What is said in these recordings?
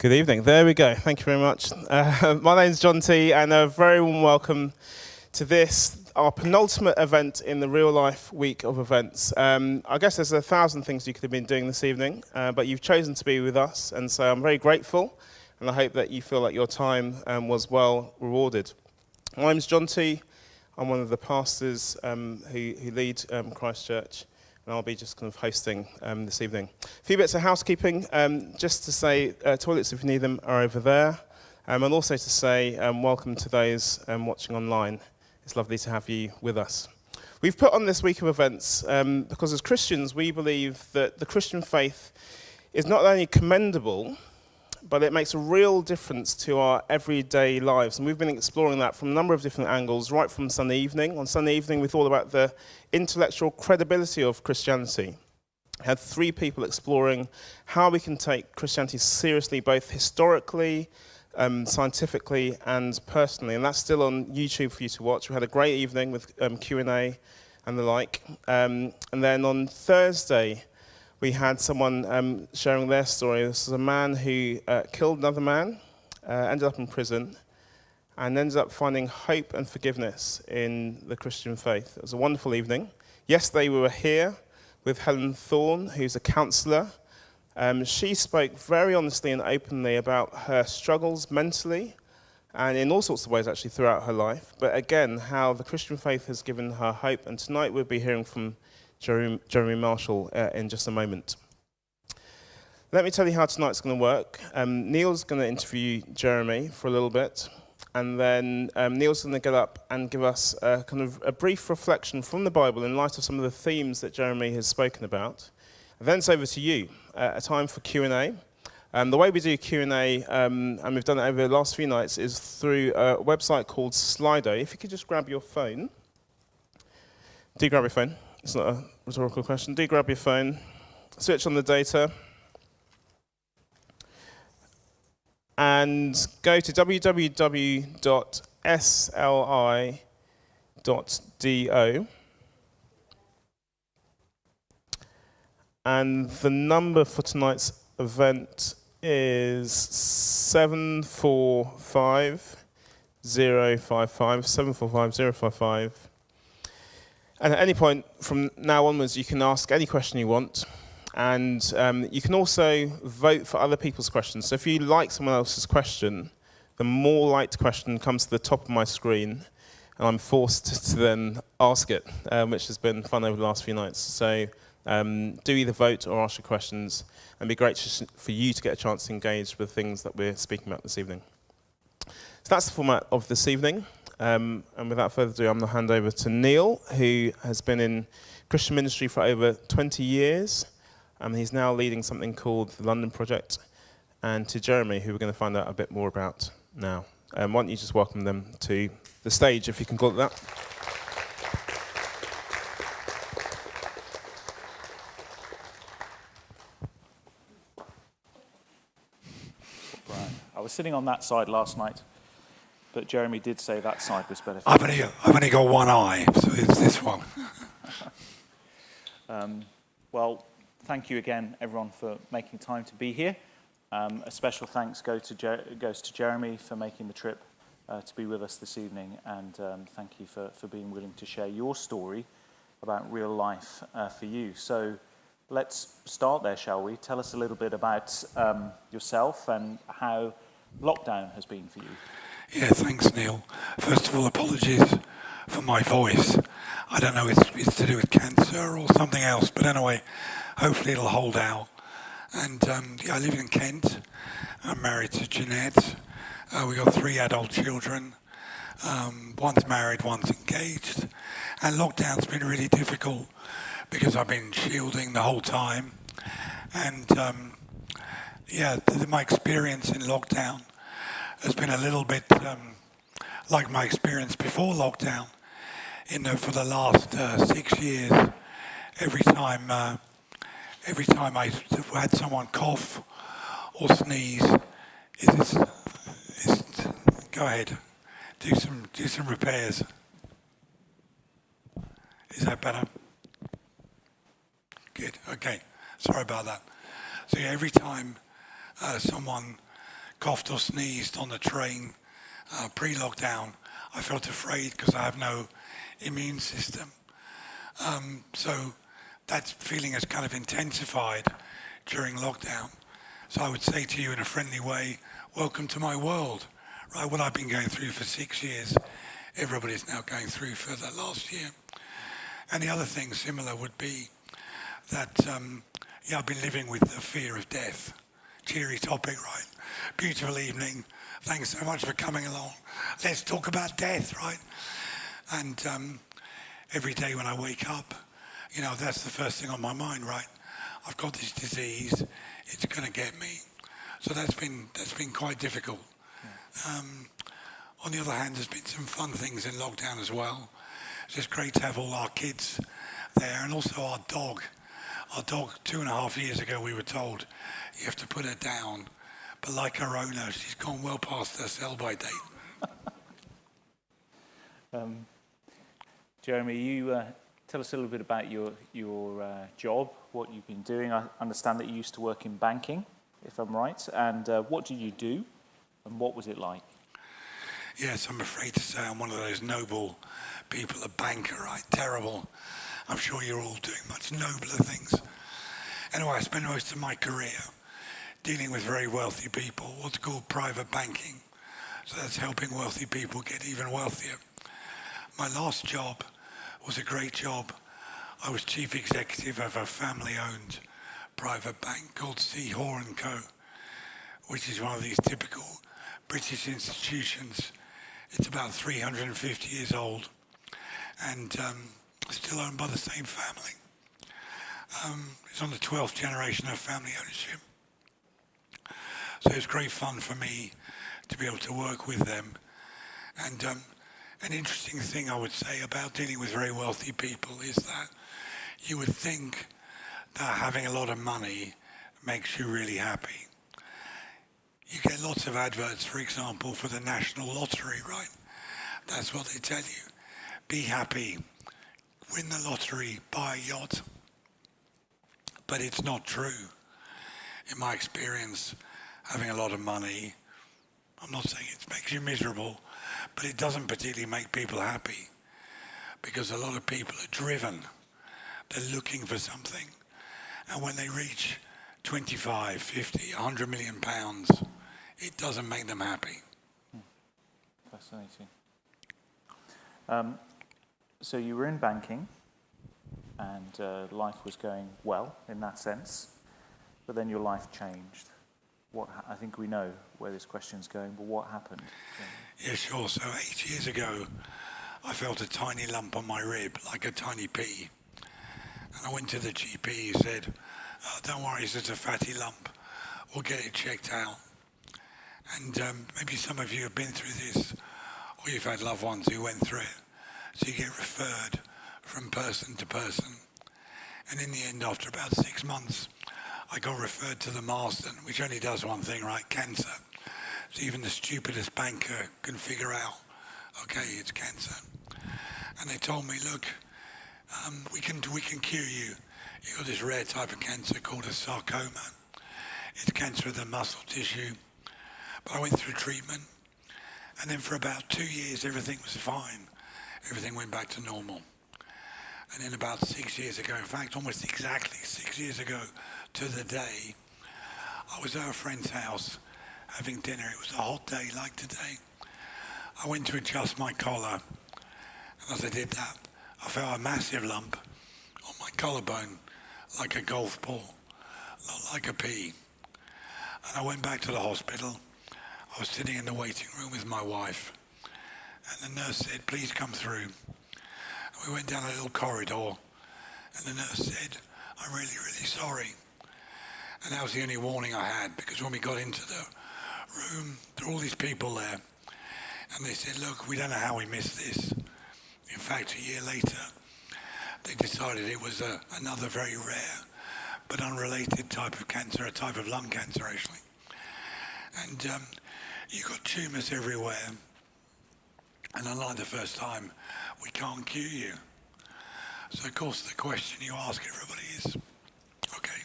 Good evening. There we go. Thank you very much. My name's John T, and a very warm welcome to this, our penultimate event in the Real Life Week of Events. I guess there's 1,000 things you could have been doing this evening, but you've chosen to be with us, and so I'm very grateful, and I hope that you feel like your time was well rewarded. My name's John T. I'm one of the pastors who lead Christ Church. And I'll be just kind of hosting this evening. A few bits of housekeeping, just to say toilets, if you need them, are over there. And also to say welcome to those watching online. It's lovely to have you with us. We've put on this week of events because as Christians, we believe that the Christian faith is not only commendable, but it makes a real difference to our everyday lives. And we've been exploring that from a number of different angles, right from Sunday evening. On Sunday evening, we thought about the intellectual credibility of Christianity. We had 3 people exploring how we can take Christianity seriously, both historically, scientifically, and personally. And that's still on YouTube for you to watch. We had a great evening with Q&A and the like. And then on Thursday, we had someone sharing their story. This is a man who killed another man, ended up in prison, and ended up finding hope and forgiveness in the Christian faith. It was a wonderful evening. Yesterday we were here with Helen Thorne, who's a counsellor. She spoke very honestly and openly about her struggles mentally, and in all sorts of ways actually throughout her life. But again, how the Christian faith has given her hope. And tonight we'll be hearing from Jeremy Marshall in just a moment. Let me tell you how tonight's going to work. Neil's going to interview Jeremy for a little bit, and then Neil's going to get up and give us a kind of a brief reflection from the Bible in light of some of the themes that Jeremy has spoken about. And then it's over to you, a time for Q&A. The way we do Q&A, and we've done it over the last few nights, is through a website called sli.do. If you could just grab your phone. Do grab your phone. It's not a rhetorical question. Do grab your phone, switch on the data, and go to www.sli.do. And the number for tonight's event is 745055, 745055. And at any point from now onwards, you can ask any question you want. And you can also vote for other people's questions. So if you like someone else's question, the more liked question comes to the top of my screen, and I'm forced to then ask it, which has been fun over the last few nights. So do either vote or ask your questions, and it'd be great for you to get a chance to engage with things that we're speaking about this evening. So that's the format of this evening. And without further ado, I'm going to hand over to Neil, who has been in Christian ministry for over 20 years. He's now leading something called the London Project. And to Jeremy, who we're going to find out a bit more about now. Why don't you just welcome them to the stage, if you can call it that. Right. I was sitting on that side last night. But Jeremy did say that side was better. I've only got one eye, so it's this one. Well, thank you again, everyone, for making time to be here. A special thanks goes to Jeremy for making the trip to be with us this evening, and thank you for being willing to share your story about real life for you. So let's start there, shall we? Tell us a little bit about yourself and how lockdown has been for you. Yeah, thanks, Neil. First of all, apologies for my voice. I don't know, it's to do with cancer or something else, but anyway, hopefully it'll hold out. And I live in Kent. I'm married to Jeanette. We've got 3 adult children. One's married, one's engaged. And lockdown's been really difficult because I've been shielding the whole time. And my experience in lockdown has been a little bit like my experience before lockdown. For the last 6 years, every time I had someone cough or sneeze, go ahead, do some repairs. Is that better? Good. Okay. Sorry about that. So yeah, every time someone coughed or sneezed on the train pre-lockdown, I felt afraid because I have no immune system. So that feeling has kind of intensified during lockdown. So I would say to you in a friendly way, welcome to my world. Right, what I've been going through for 6 years, everybody's now going through for the last year. And the other thing similar would be that, I've been living with the fear of death. Cheery topic, right? Beautiful evening. Thanks so much for coming along. Let's talk about death, right? And every day when I wake up, that's the first thing on my mind, right? I've got this disease. It's going to get me. So that's been quite difficult. On the other hand, there's been some fun things in lockdown as well. It's just great to have all our kids there, and also our dog. Our dog, 2.5 years ago, we were told, you have to put her down. But like her owner, she's gone well past her sell-by date. Jeremy, you tell us a little bit about your job, what you've been doing. I understand that you used to work in banking, if I'm right. And what did you do, and what was it like? Yes, I'm afraid to say I'm one of those noble people, a banker, right? Terrible. I'm sure you're all doing much nobler things. Anyway, I spent most of my career dealing with very wealthy people, what's called private banking. So that's helping wealthy people get even wealthier. My last job was a great job. I was chief executive of a family-owned private bank called Hoare & Co., which is one of these typical British institutions. It's about 350 years old and still owned by the same family. It's on the 12th generation of family ownership. So it's great fun for me to be able to work with them. And an interesting thing I would say about dealing with very wealthy people is that you would think that having a lot of money makes you really happy. You get lots of adverts, for example, for the National Lottery, right? That's what they tell you. Be happy, win the lottery, buy a yacht. But it's not true. In my experience, having a lot of money, I'm not saying it makes you miserable, but it doesn't particularly make people happy because a lot of people are driven. They're looking for something. And when they reach 25, 50, 100 million pounds, it doesn't make them happy. Fascinating. So you were in banking and life was going well in that sense, but then your life changed. I think we know where this question's going, but what happened? Yeah, sure. So 8 years ago, I felt a tiny lump on my rib, like a tiny pea. And I went to the GP, he said, don't worry, it's just a fatty lump. We'll get it checked out. And maybe some of you have been through this, or you've had loved ones who went through it. So you get referred from person to person. And in the end, after about 6 months, I got referred to the Marsden, which only does one thing, right? Cancer. So even the stupidest banker can figure out, okay, it's cancer. And they told me, look, we can cure you. You've got this rare type of cancer called a sarcoma. It's cancer of the muscle tissue. But I went through treatment, and then for about 2 years, everything was fine. Everything went back to normal. And then about 6 years ago, in fact, almost exactly 6 years ago to the day, I was at a friend's house having dinner. It was a hot day like today. I went to adjust my collar, and as I did that, I felt a massive lump on my collarbone, like a golf ball, like a pea. And I went back to the hospital. I was sitting in the waiting room with my wife, and the nurse said, please come through. And we went down a little corridor, and the nurse said, I'm really, really sorry. And that was the only warning I had, because when we got into the room, there were all these people there, and they said, look, we don't know how we missed this. In fact, a year later, they decided it was another very rare but unrelated type of cancer, a type of lung cancer, actually. And you've got tumours everywhere. And unlike the first time, we can't cure you. So, of course, the question you ask everybody is, okay,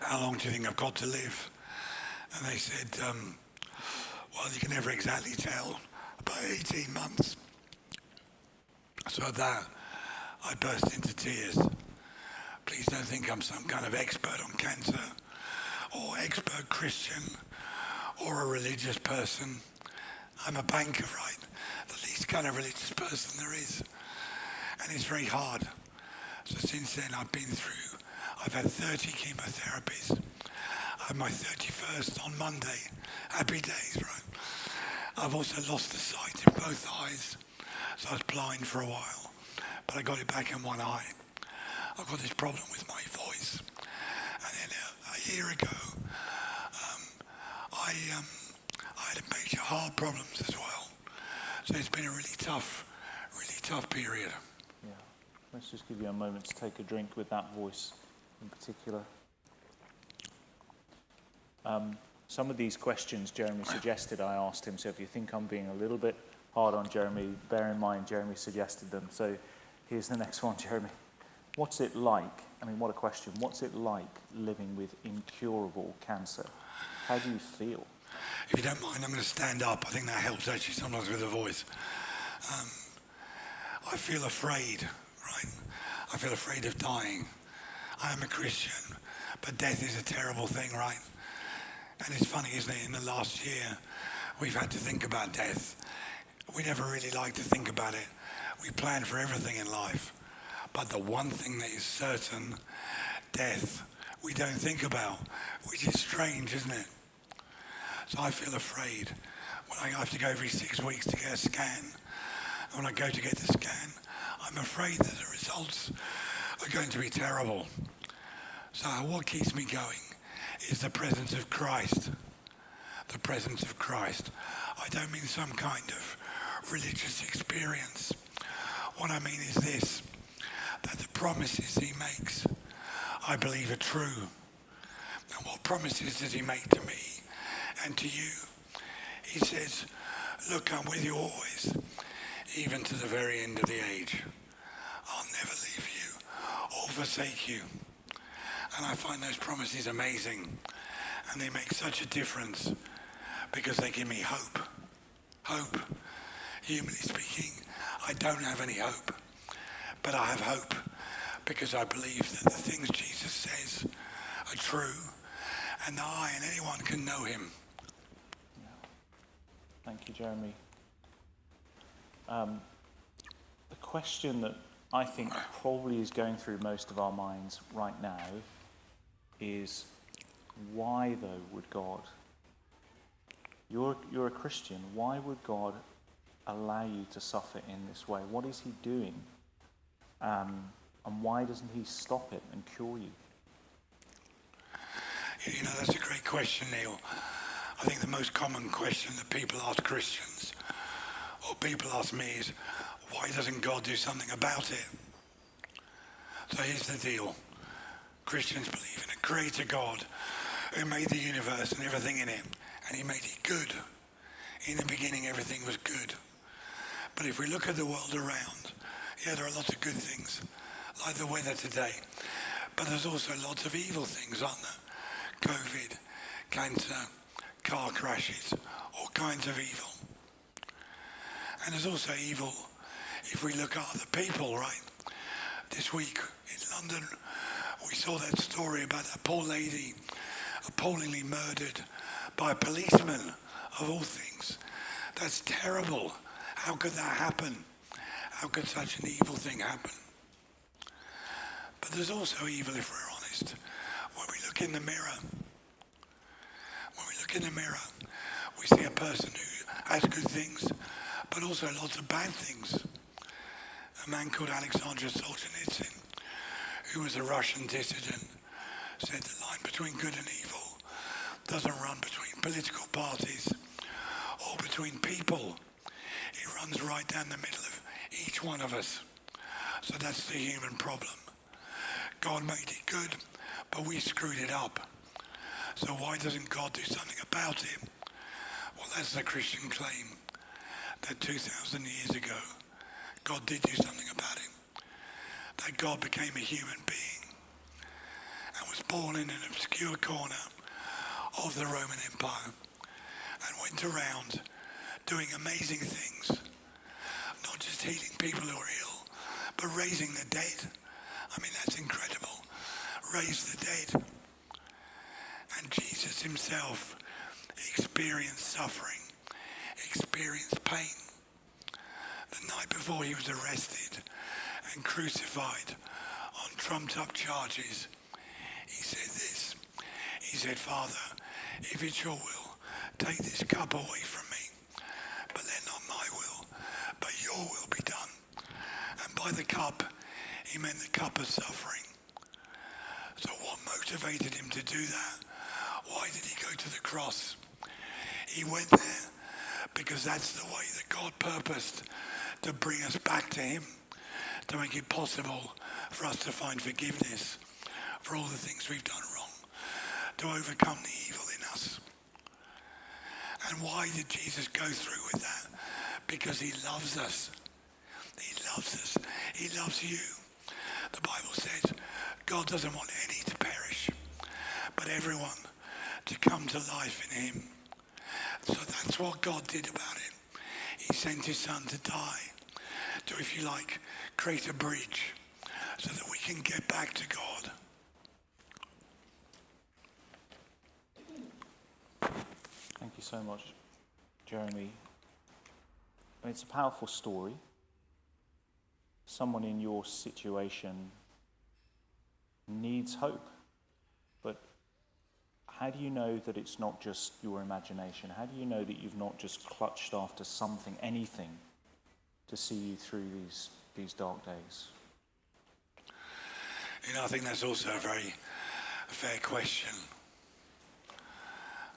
how long do you think I've got to live? And they said, well, you can never exactly tell, about 18 months. So at that, I burst into tears. Please don't think I'm some kind of expert on cancer, or expert Christian, or a religious person. I'm a banker, right? The least kind of religious person there is. And it's very hard. So since then, I've had 30 chemotherapies. I had my 31st on Monday. Happy days, right? I've also lost the sight in both eyes. So I was blind for a while, but I got it back in one eye. I've got this problem with my voice. And then a year ago, I had major heart problems as well. So it's been a really tough period. Yeah. Let's just give you a moment to take a drink with that voice in particular. Some of these questions Jeremy suggested I asked him, so if you think I'm being a little bit hard on Jeremy, bear in mind Jeremy suggested them. So here's the next one, Jeremy. What's it like, I mean, what a question, what's it like living with incurable cancer? How do you feel? If you don't mind, I'm going to stand up. I think that helps actually sometimes with the voice. I feel afraid, right? I feel afraid of dying. I am a Christian, but death is a terrible thing, right? And it's funny, isn't it? In the last year, we've had to think about death. We never really like to think about it. We plan for everything in life. But the one thing that is certain, death, we don't think about, which is strange, isn't it? So I feel afraid when I have to go every 6 weeks to get a scan. And when I go to get the scan, I'm afraid that the results are going to be terrible. So what keeps me going is the presence of Christ. The presence of Christ. I don't mean some kind of religious experience. What I mean is this, that the promises he makes, I believe are true. And what promises does he make to me and to you? He says, look, I'm with you always, even to the very end of the age. I'll never leave you or forsake you. And I find those promises amazing. And they make such a difference because they give me hope. Hope. Humanly speaking, I don't have any hope. But I have hope because I believe that the things Jesus says are true and that I and anyone can know him. Yeah. Thank you, Jeremy. The question that I think probably is going through most of our minds right now is, why though would God, you're a Christian, why would God allow you to suffer in this way? What is he doing? And why doesn't he stop it and cure you? You know, that's a great question, Neil. I think the most common question that people ask Christians, or people ask me, is, why doesn't God do something about it? So here's the deal. Christians believe in a creator God who made the universe and everything in it, and he made it good. In the beginning, everything was good. But if we look at the world around, yeah, there are lots of good things, like the weather today. But there's also lots of evil things, aren't there? COVID, cancer, car crashes, all kinds of evil. And there's also evil if we look at other people, right? This week in London, we saw that story about that poor lady appallingly murdered by a policeman, of all things. That's terrible. How could that happen? How could such an evil thing happen? But there's also evil, if we're honest. When we look in the mirror, we see a person who has good things, but also lots of bad things. A man called Alexander Solzhenitsyn, who was a Russian dissident, said the line between good and evil doesn't run between political parties or between people. It runs right down the middle of each one of us. So that's the human problem. God made it good, but we screwed it up. So why doesn't God do something about it? Well, that's the Christian claim, that 2,000 years ago, God did do something about it. That God became a human being and was born in an obscure corner of the Roman Empire and went around doing amazing things, not just healing people who are ill, but raising the dead. I mean, that's incredible. Raise the dead. And Jesus himself experienced suffering, experienced pain. The night before he was arrested and crucified on trumped up charges, he said this. He said, Father, if it's your will, take this cup away from me. But let not my will, but your will be done. And by the cup, he meant the cup of suffering. So what motivated him to do that? Why did he go to the cross? He went there because that's the way that God purposed to bring us back to him, to make it possible for us to find forgiveness for all the things we've done wrong, to overcome the evil in us. And why did Jesus go through with that? Because he loves us. He loves us. He loves you. The Bible says God doesn't want any to perish, but everyone to come to life in him. So that's what God did about it. He sent his son to die, to, if you like, create a bridge so that we can get back to God. Thank you so much, Jeremy. It's a powerful story. Someone in your situation needs hope. But how do you know that it's not just your imagination? How do you know that you've not just clutched after something, anything, to see you through these dark days? I think that's also a very fair question.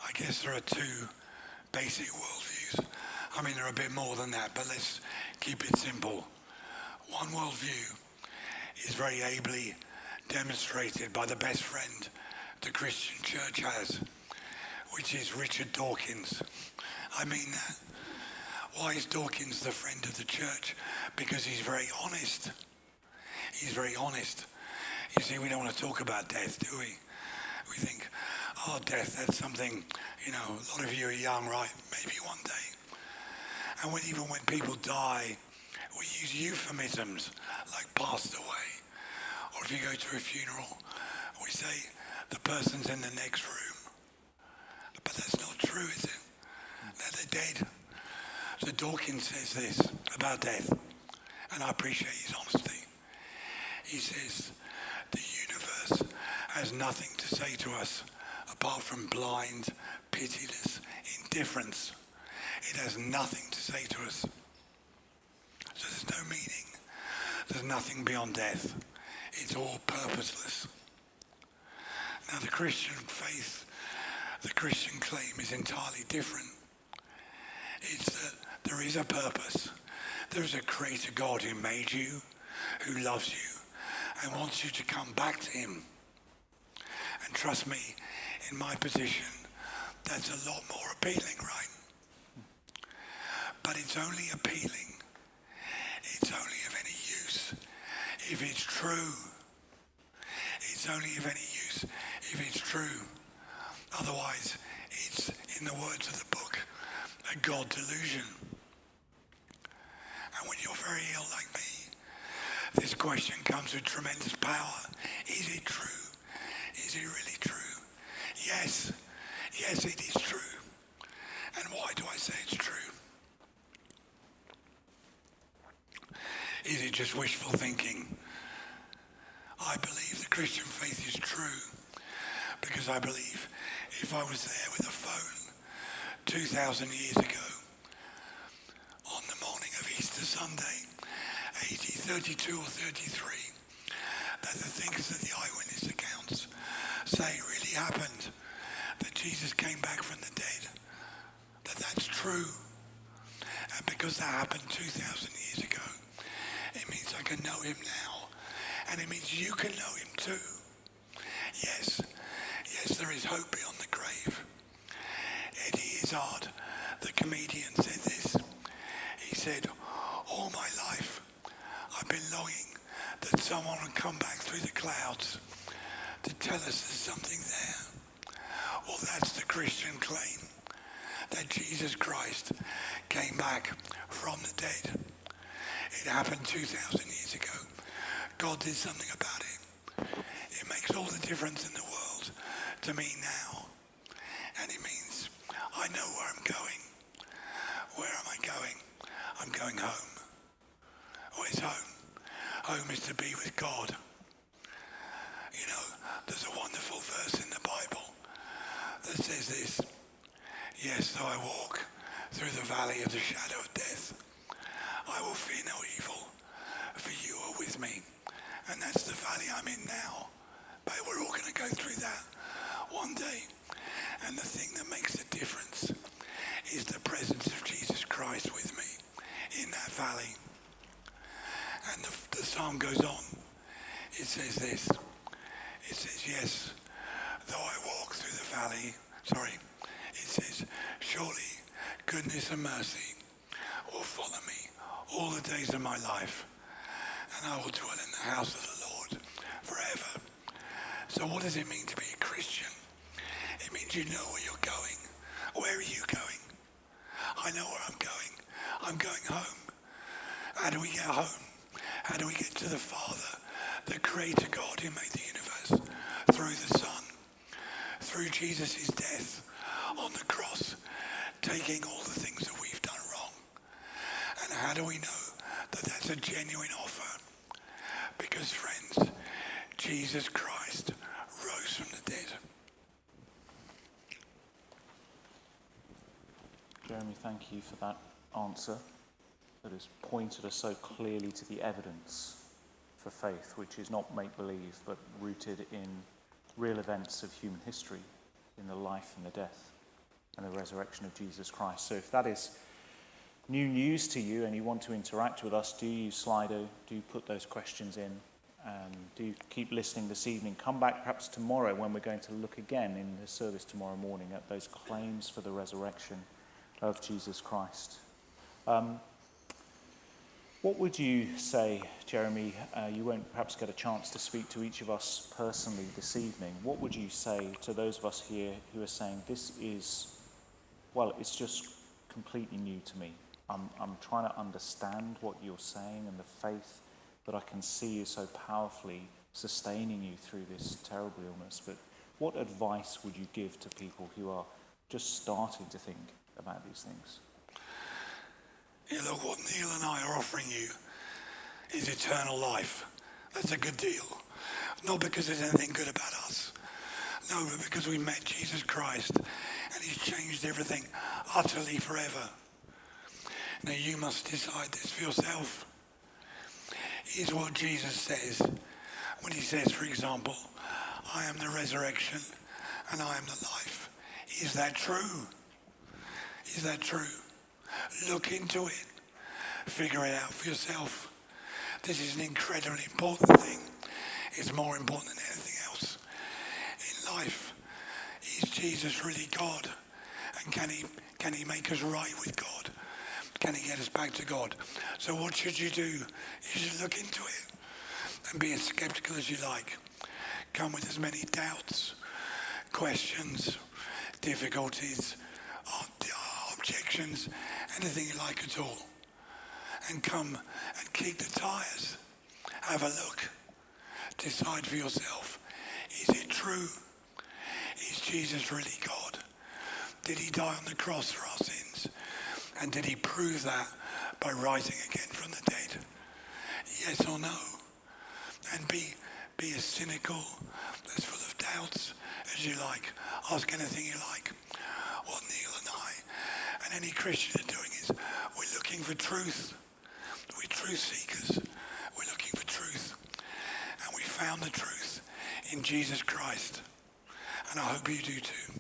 I guess there are two basic worldviews. I mean, there are a bit more than that, but let's keep it simple. One worldview is very ably demonstrated by the best friend the Christian church has, which is Richard Dawkins. I mean that. Why is Dawkins the friend of the church? Because he's very honest. He's very honest. You see, we don't want to talk about death, do we? We think, oh, death, that's something, a lot of you are young, right? Maybe one day. And even when people die, we use euphemisms like passed away. Or if you go to a funeral, we say the person's in the next room. But that's not true, is it? They're dead. So Dawkins says this about death, and I appreciate his honesty. He says, the universe has nothing to say to us apart from blind, pitiless indifference. It has nothing to say to us. So there's no meaning. There's nothing beyond death. It's all purposeless. Now the Christian faith, the Christian claim is entirely different. It's that there is a purpose. There is a creator God who made you, who loves you, and wants you to come back to him. And trust me, in my position, that's a lot more appealing, right? But it's only appealing. It's only of any use if it's true. It's only of any use if it's true. Otherwise, it's, in the words of the book, a God delusion. And when you're very ill like me, this question comes with tremendous power. Is it true? Is it really true? Yes. Yes, it is true. And why do I say it's true? Is it just wishful thinking? I believe the Christian faith is true because I believe if I was there with a phone 2,000 years ago on the morning of Easter Sunday, AD 32 or 33, that the things that the eyewitness accounts say really happened, that Jesus came back from the dead, that's true. And because that happened 2,000 years ago, it means I can know him now. And it means you can know him too. Yes, there is hope beyond the grave. Eddie Izzard, the comedian, said this. He said, all my life, I've been longing that someone would come back through the clouds to tell us there's something there. Well, that's the Christian claim, that Jesus Christ came back from the dead. It happened 2,000 years ago. God did something about it. It makes all the difference in the world to me now. And it means I know where I'm going. Where am I going? I'm going home. Where's home? Home is to be with God. You know, there's a wonderful verse in the Bible that says this: yes, though I walk through the valley of the shadow of death, I will fear no evil, for you are with me. And that's the valley I'm in now. But we're all going to go through that one day. And the thing that makes the difference is the presence of Jesus Christ with me in that valley. And the psalm goes on. It says this. It says, yes, though I walk through the valley, it says, surely goodness and mercy will follow me all the days of my life, and I will dwell in the house of the Lord forever. So what does it mean to be a Christian? It means you know where you're going. Where are you going? I know where I'm going. I'm going home. How do we get home? How do we get to the Father, the Creator God who made the universe? Through the Son. Through Jesus' death on the cross, taking all the things that we've done wrong. And how do we know that that's a genuine offer? Because, friends, Jesus Christ rose from the dead. Jeremy, thank you for that answer that has pointed us so clearly to the evidence for faith, which is not make-believe, but rooted in real events of human history, in the life and the death and the resurrection of Jesus Christ. So if that is new news to you and you want to interact with us, do use Slido, do put those questions in, and do keep listening this evening. Come back perhaps tomorrow when we're going to look again in the service tomorrow morning at those claims for the resurrection of Jesus Christ. What would you say, Jeremy? You won't perhaps get a chance to speak to each of us personally this evening. What would you say to those of us here who are saying, this is, well, it's just completely new to me. I'm trying to understand what you're saying, and the faith that I can see is so powerfully sustaining you through this terrible illness. But what advice would you give to people who are just starting to think about these things? Yeah, look, what Neil and I are offering you is eternal life. That's a good deal. Not because there's anything good about us. No, but because we met Jesus Christ and he's changed everything utterly forever. Now you must decide this for yourself. Here's what Jesus says when he says, for example, I am the resurrection and I am the life. Is that true? Is that true? Look into it. Figure it out for yourself. This is an incredibly important thing. It's more important than anything else in life. Is Jesus really God? And can he make us right with God? Can he get us back to God? So what should you do? You should look into it and be as skeptical as you like. Come with as many doubts, questions, difficulties, objections, anything you like at all. And come and kick the tires. Have a look. Decide for yourself. Is it true? Is Jesus really God? Did he die on the cross for our sins? And did he prove that by rising again from the dead? Yes or no? And be as cynical, as full of doubts as you like. Ask anything you like. What Neil and I and any Christian are doing is we're looking for truth. We're truth seekers. We're looking for truth. And we found the truth in Jesus Christ. And I hope you do too.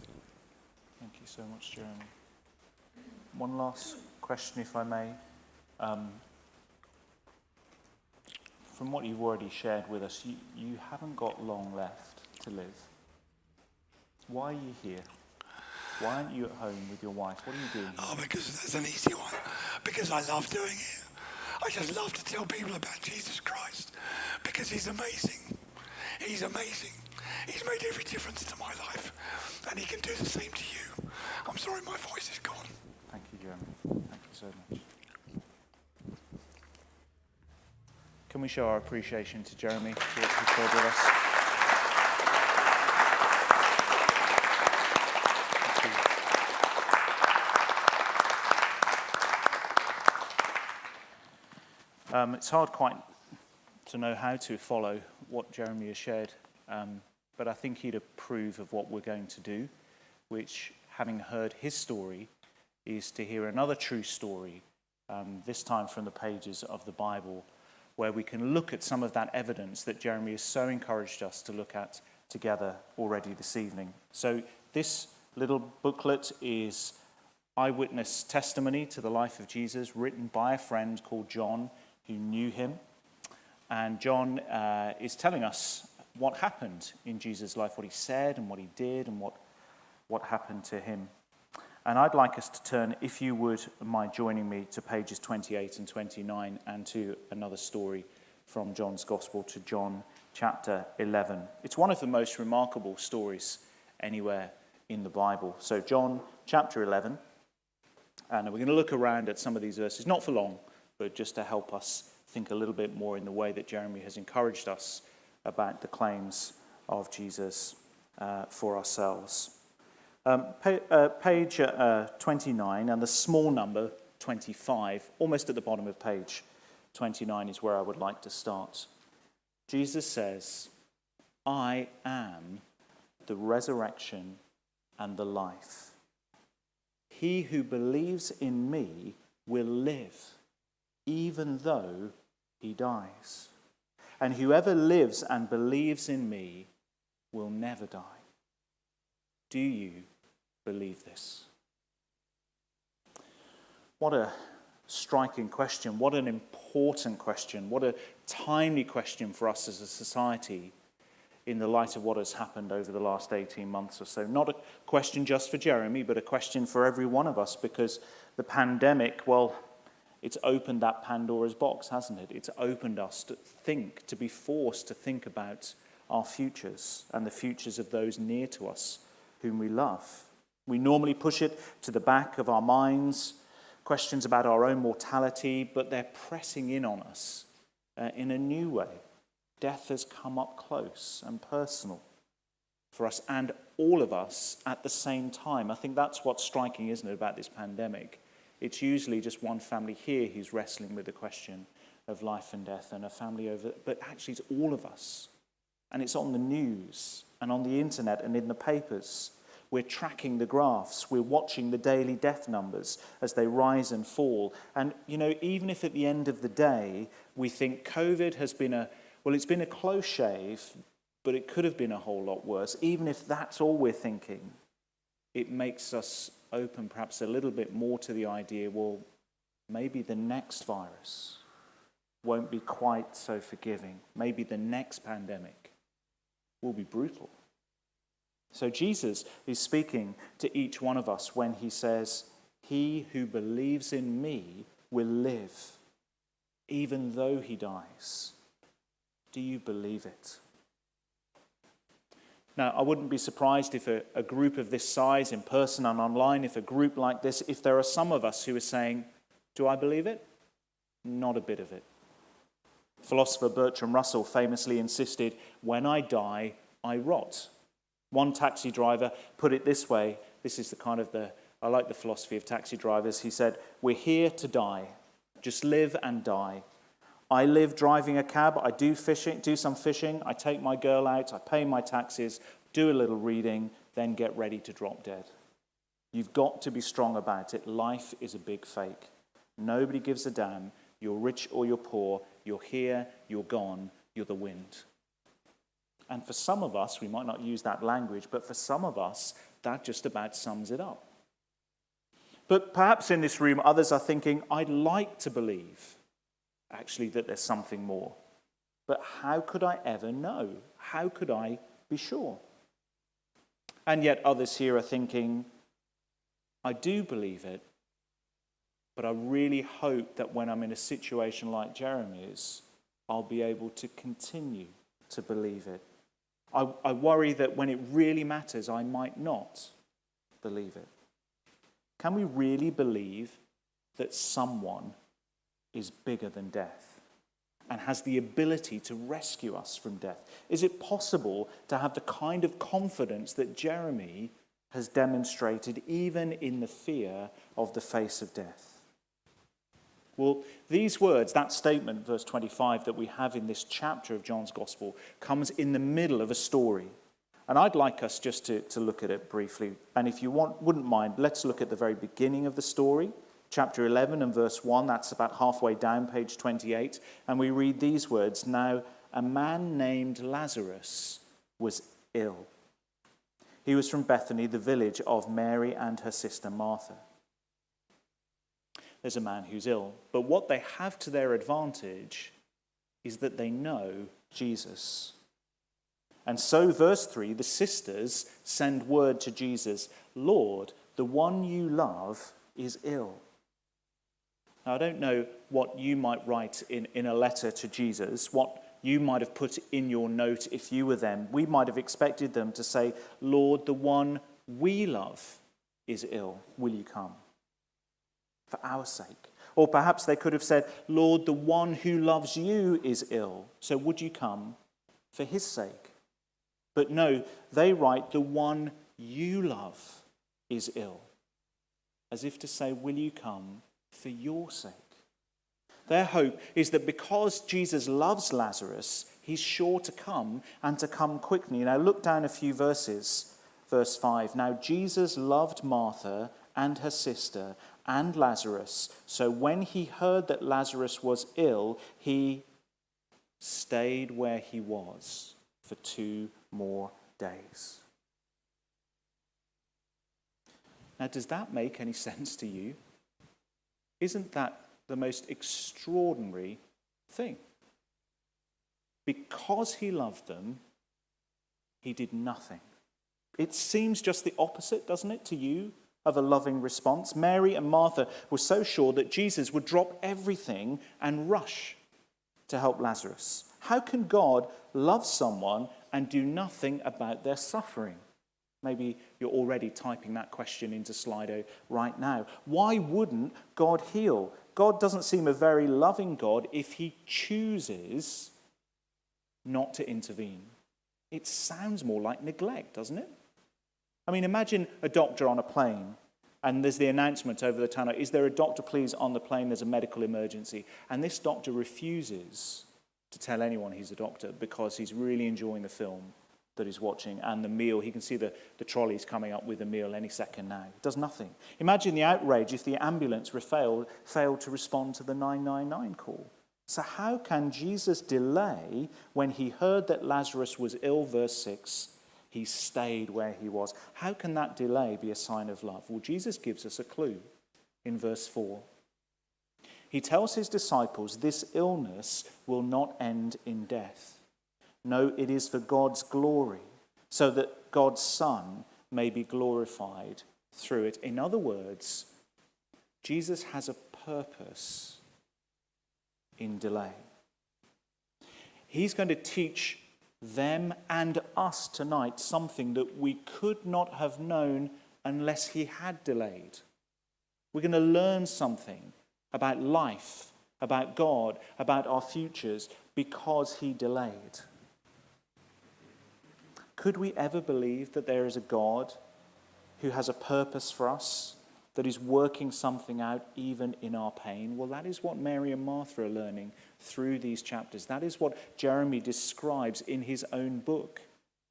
Thank you so much, Jeremy. One last question, if I may. From what you've already shared with us, you haven't got long left to live. Why are you here? Why aren't you at home with your wife? What are you doing here? Oh, because that's an easy one. Because I love doing it. I just love to tell people about Jesus Christ. Because he's amazing. He's amazing. He's made every difference to my life, and he can do the same to you. I'm sorry my voice is gone. Thank you, Jeremy. Thank you so much. Can we show our appreciation to Jeremy for what he shared with us? It's hard quite to know how to follow what Jeremy has shared, but I think he'd approve of what we're going to do, which, having heard his story, is to hear another true story, this time from the pages of the Bible, where we can look at some of that evidence that Jeremy has so encouraged us to look at together already this evening. So this little booklet is eyewitness testimony to the life of Jesus, written by a friend called John, who knew him. And John is telling us what happened in Jesus' life, what he said and what he did and what happened to him. And I'd like us to turn, if you would mind joining me, to pages 28 and 29 and to another story from John's Gospel, to John chapter 11. It's one of the most remarkable stories anywhere in the Bible. So John chapter 11, and we're going to look around at some of these verses, not for long, but just to help us think a little bit more in the way that Jeremy has encouraged us about the claims of Jesus for ourselves. Page 29 and the small number 25, almost at the bottom of page 29 is where I would like to start. Jesus says, "I am the resurrection and the life. He who believes in me will live, even though he dies. And whoever lives and believes in me will never die." Do you believe this? What a striking question. What an important question. What a timely question for us as a society in the light of what has happened over the last 18 months or so. Not a question just for Jeremy, but a question for every one of us, because the pandemic, well, it's opened that Pandora's box, hasn't it? It's opened us to think, to be forced to think about our futures and the futures of those near to us whom we love. We normally push it to the back of our minds, questions about our own mortality, but they're pressing in on us in a new way. Death has come up close and personal for us and all of us at the same time. I think that's what's striking, isn't it, about this pandemic? It's usually just one family here who's wrestling with the question of life and death, and a family over, but actually it's all of us. And it's on the news and on the internet and in the papers. We're tracking the graphs. We're watching the daily death numbers as they rise and fall. And, even if at the end of the day we think COVID has been it's been a close shave, but it could have been a whole lot worse. Even if that's all we're thinking, it makes us open perhaps a little bit more to the idea, well, maybe the next virus won't be quite so forgiving. Maybe the next pandemic will be brutal. So Jesus is speaking to each one of us when he says, "He who believes in me will live, even though he dies." Do you believe it? Now, I wouldn't be surprised if a group of this size, in person and online, if a group like this, if there are some of us who are saying, "Do I believe it?" Not a bit of it. Philosopher Bertrand Russell famously insisted, "When I die, I rot." One taxi driver put it this way. This is I like the philosophy of taxi drivers. He said, "We're here to die. Just live and die. I live driving a cab. I do some fishing. I take my girl out. I pay my taxes, do a little reading, then get ready to drop dead." You've got to be strong about it. Life is a big fake. Nobody gives a damn. You're rich or you're poor. You're here, you're gone, you're the wind. And for some of us, we might not use that language, but for some of us, that just about sums it up. But perhaps in this room, others are thinking, "I'd like to believe, actually, that there's something more. But how could I ever know? How could I be sure?" And yet others here are thinking, "I do believe it, but I really hope that when I'm in a situation like Jeremy's, I'll be able to continue to believe it." I worry that when it really matters, I might not believe it. Can we really believe that someone is bigger than death and has the ability to rescue us from death? Is it possible to have the kind of confidence that Jeremy has demonstrated even in the fear of the face of death? Well, these words, that statement, verse 25, that we have in this chapter of John's Gospel, comes in the middle of a story. And I'd like us just to look at it briefly. And if you wouldn't mind, let's look at the very beginning of the story, chapter 11 and verse 1. That's about halfway down, page 28. And we read these words, "Now a man named Lazarus was ill. He was from Bethany, the village of Mary and her sister Martha." There's a man who's ill. But what they have to their advantage is that they know Jesus. And so, verse 3, the sisters send word to Jesus, "Lord, the one you love is ill." Now, I don't know what you might write in a letter to Jesus, what you might have put in your note if you were them. We might have expected them to say, "Lord, the one we love is ill. Will you come? For our sake." Or perhaps they could have said, "Lord, the one who loves you is ill. So would you come for his sake?" But no, they write, "The one you love is ill." As if to say, "Will you come for your sake?" Their hope is that because Jesus loves Lazarus, he's sure to come and to come quickly. Now look down a few verses. Verse 5, "Now Jesus loved Martha and her sister and Lazarus. So when he heard that Lazarus was ill, he stayed where he was for 2 more days." Now, does that make any sense to you? Isn't that the most extraordinary thing? Because he loved them, he did nothing. It seems just the opposite, doesn't it, to you, of a loving response? Mary and Martha were so sure that Jesus would drop everything and rush to help Lazarus. How can God love someone and do nothing about their suffering? Maybe you're already typing that question into Slido right now. Why wouldn't God heal? God doesn't seem a very loving God if he chooses not to intervene. It sounds more like neglect, doesn't it? I mean, imagine a doctor on a plane and there's the announcement over the tannoy, "Is there a doctor, please, on the plane? There's a medical emergency." And this doctor refuses to tell anyone he's a doctor because he's really enjoying the film that he's watching and the meal. He can see the trolleys coming up with a meal any second now. He does nothing. Imagine the outrage if the ambulance failed to respond to the 999 call. So how can Jesus delay when he heard that Lazarus was ill? Verse 6, he stayed where he was. How can that delay be a sign of love? Well, Jesus gives us a clue in verse 4. He tells his disciples this illness will not end in death. No, it is for God's glory, so that God's Son may be glorified through it. In other words, Jesus has a purpose in delay. He's going to teach them and us tonight something that we could not have known unless he had delayed. We're going to learn something about life, about God, about our futures because he delayed. Could we ever believe that there is a God who has a purpose for us, that is working something out even in our pain? Well, that is what Mary and Martha are learning through these chapters. That is what Jeremy describes in his own book,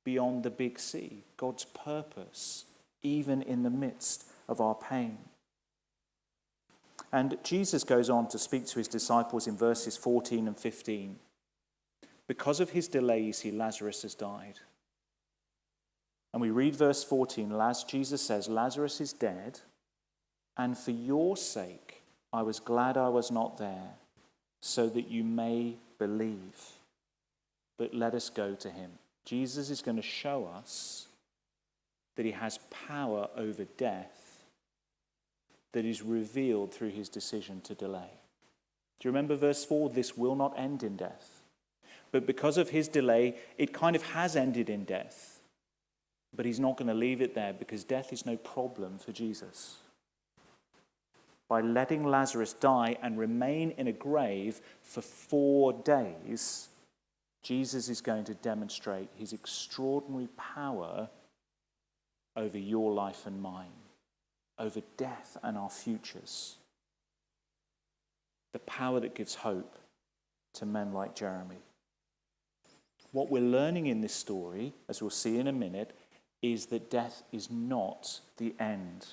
Beyond the Big Sea, God's purpose, even in the midst of our pain. And Jesus goes on to speak to his disciples in verses 14 and 15. Because of his delay, you see, Lazarus has died. And we read verse 14, Jesus says, "Lazarus is dead, and for your sake I was glad I was not there, so that you may believe. But let us go to him." Jesus is going to show us that he has power over death that is revealed through his decision to delay. Do you remember verse 4? This will not end in death. But because of his delay, it kind of has ended in death. But he's not going to leave it there, because death is no problem for Jesus. By letting Lazarus die and remain in a grave for 4 days, Jesus is going to demonstrate his extraordinary power over your life and mine, over death and our futures. The power that gives hope to men like Jeremy. What we're learning in this story, as we'll see in a minute, is that death is not the end,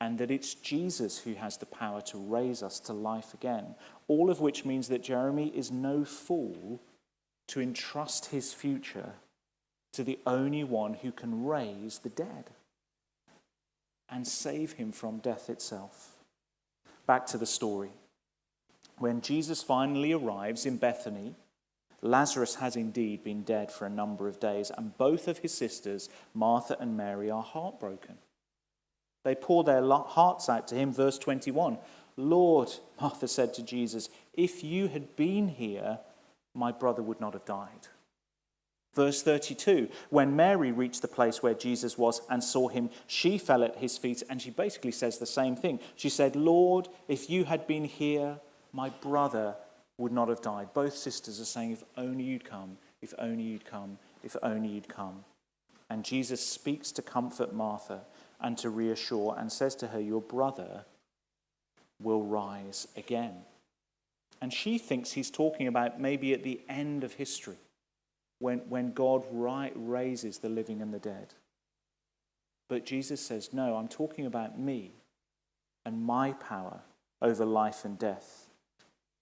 and that it's Jesus who has the power to raise us to life again. All of which means that Jeremy is no fool to entrust his future to the only one who can raise the dead and save him from death itself. Back to the story. When Jesus finally arrives in Bethany, Lazarus has indeed been dead for a number of days, and both of his sisters, Martha and Mary, are heartbroken. They pour their hearts out to him. Verse 21, "Lord," Martha said to Jesus, "if you had been here, my brother would not have died." Verse 32, when Mary reached the place where Jesus was and saw him, she fell at his feet, and she basically says the same thing. She said, "Lord, if you had been here, my brother would not have died." Both sisters are saying, if only you'd come, if only you'd come, if only you'd come. And Jesus speaks to comfort Martha and to reassure, and says to her, "Your brother will rise again." And she thinks he's talking about maybe at the end of history, when God raises the living and the dead. But Jesus says, no, I'm talking about me and my power over life and death.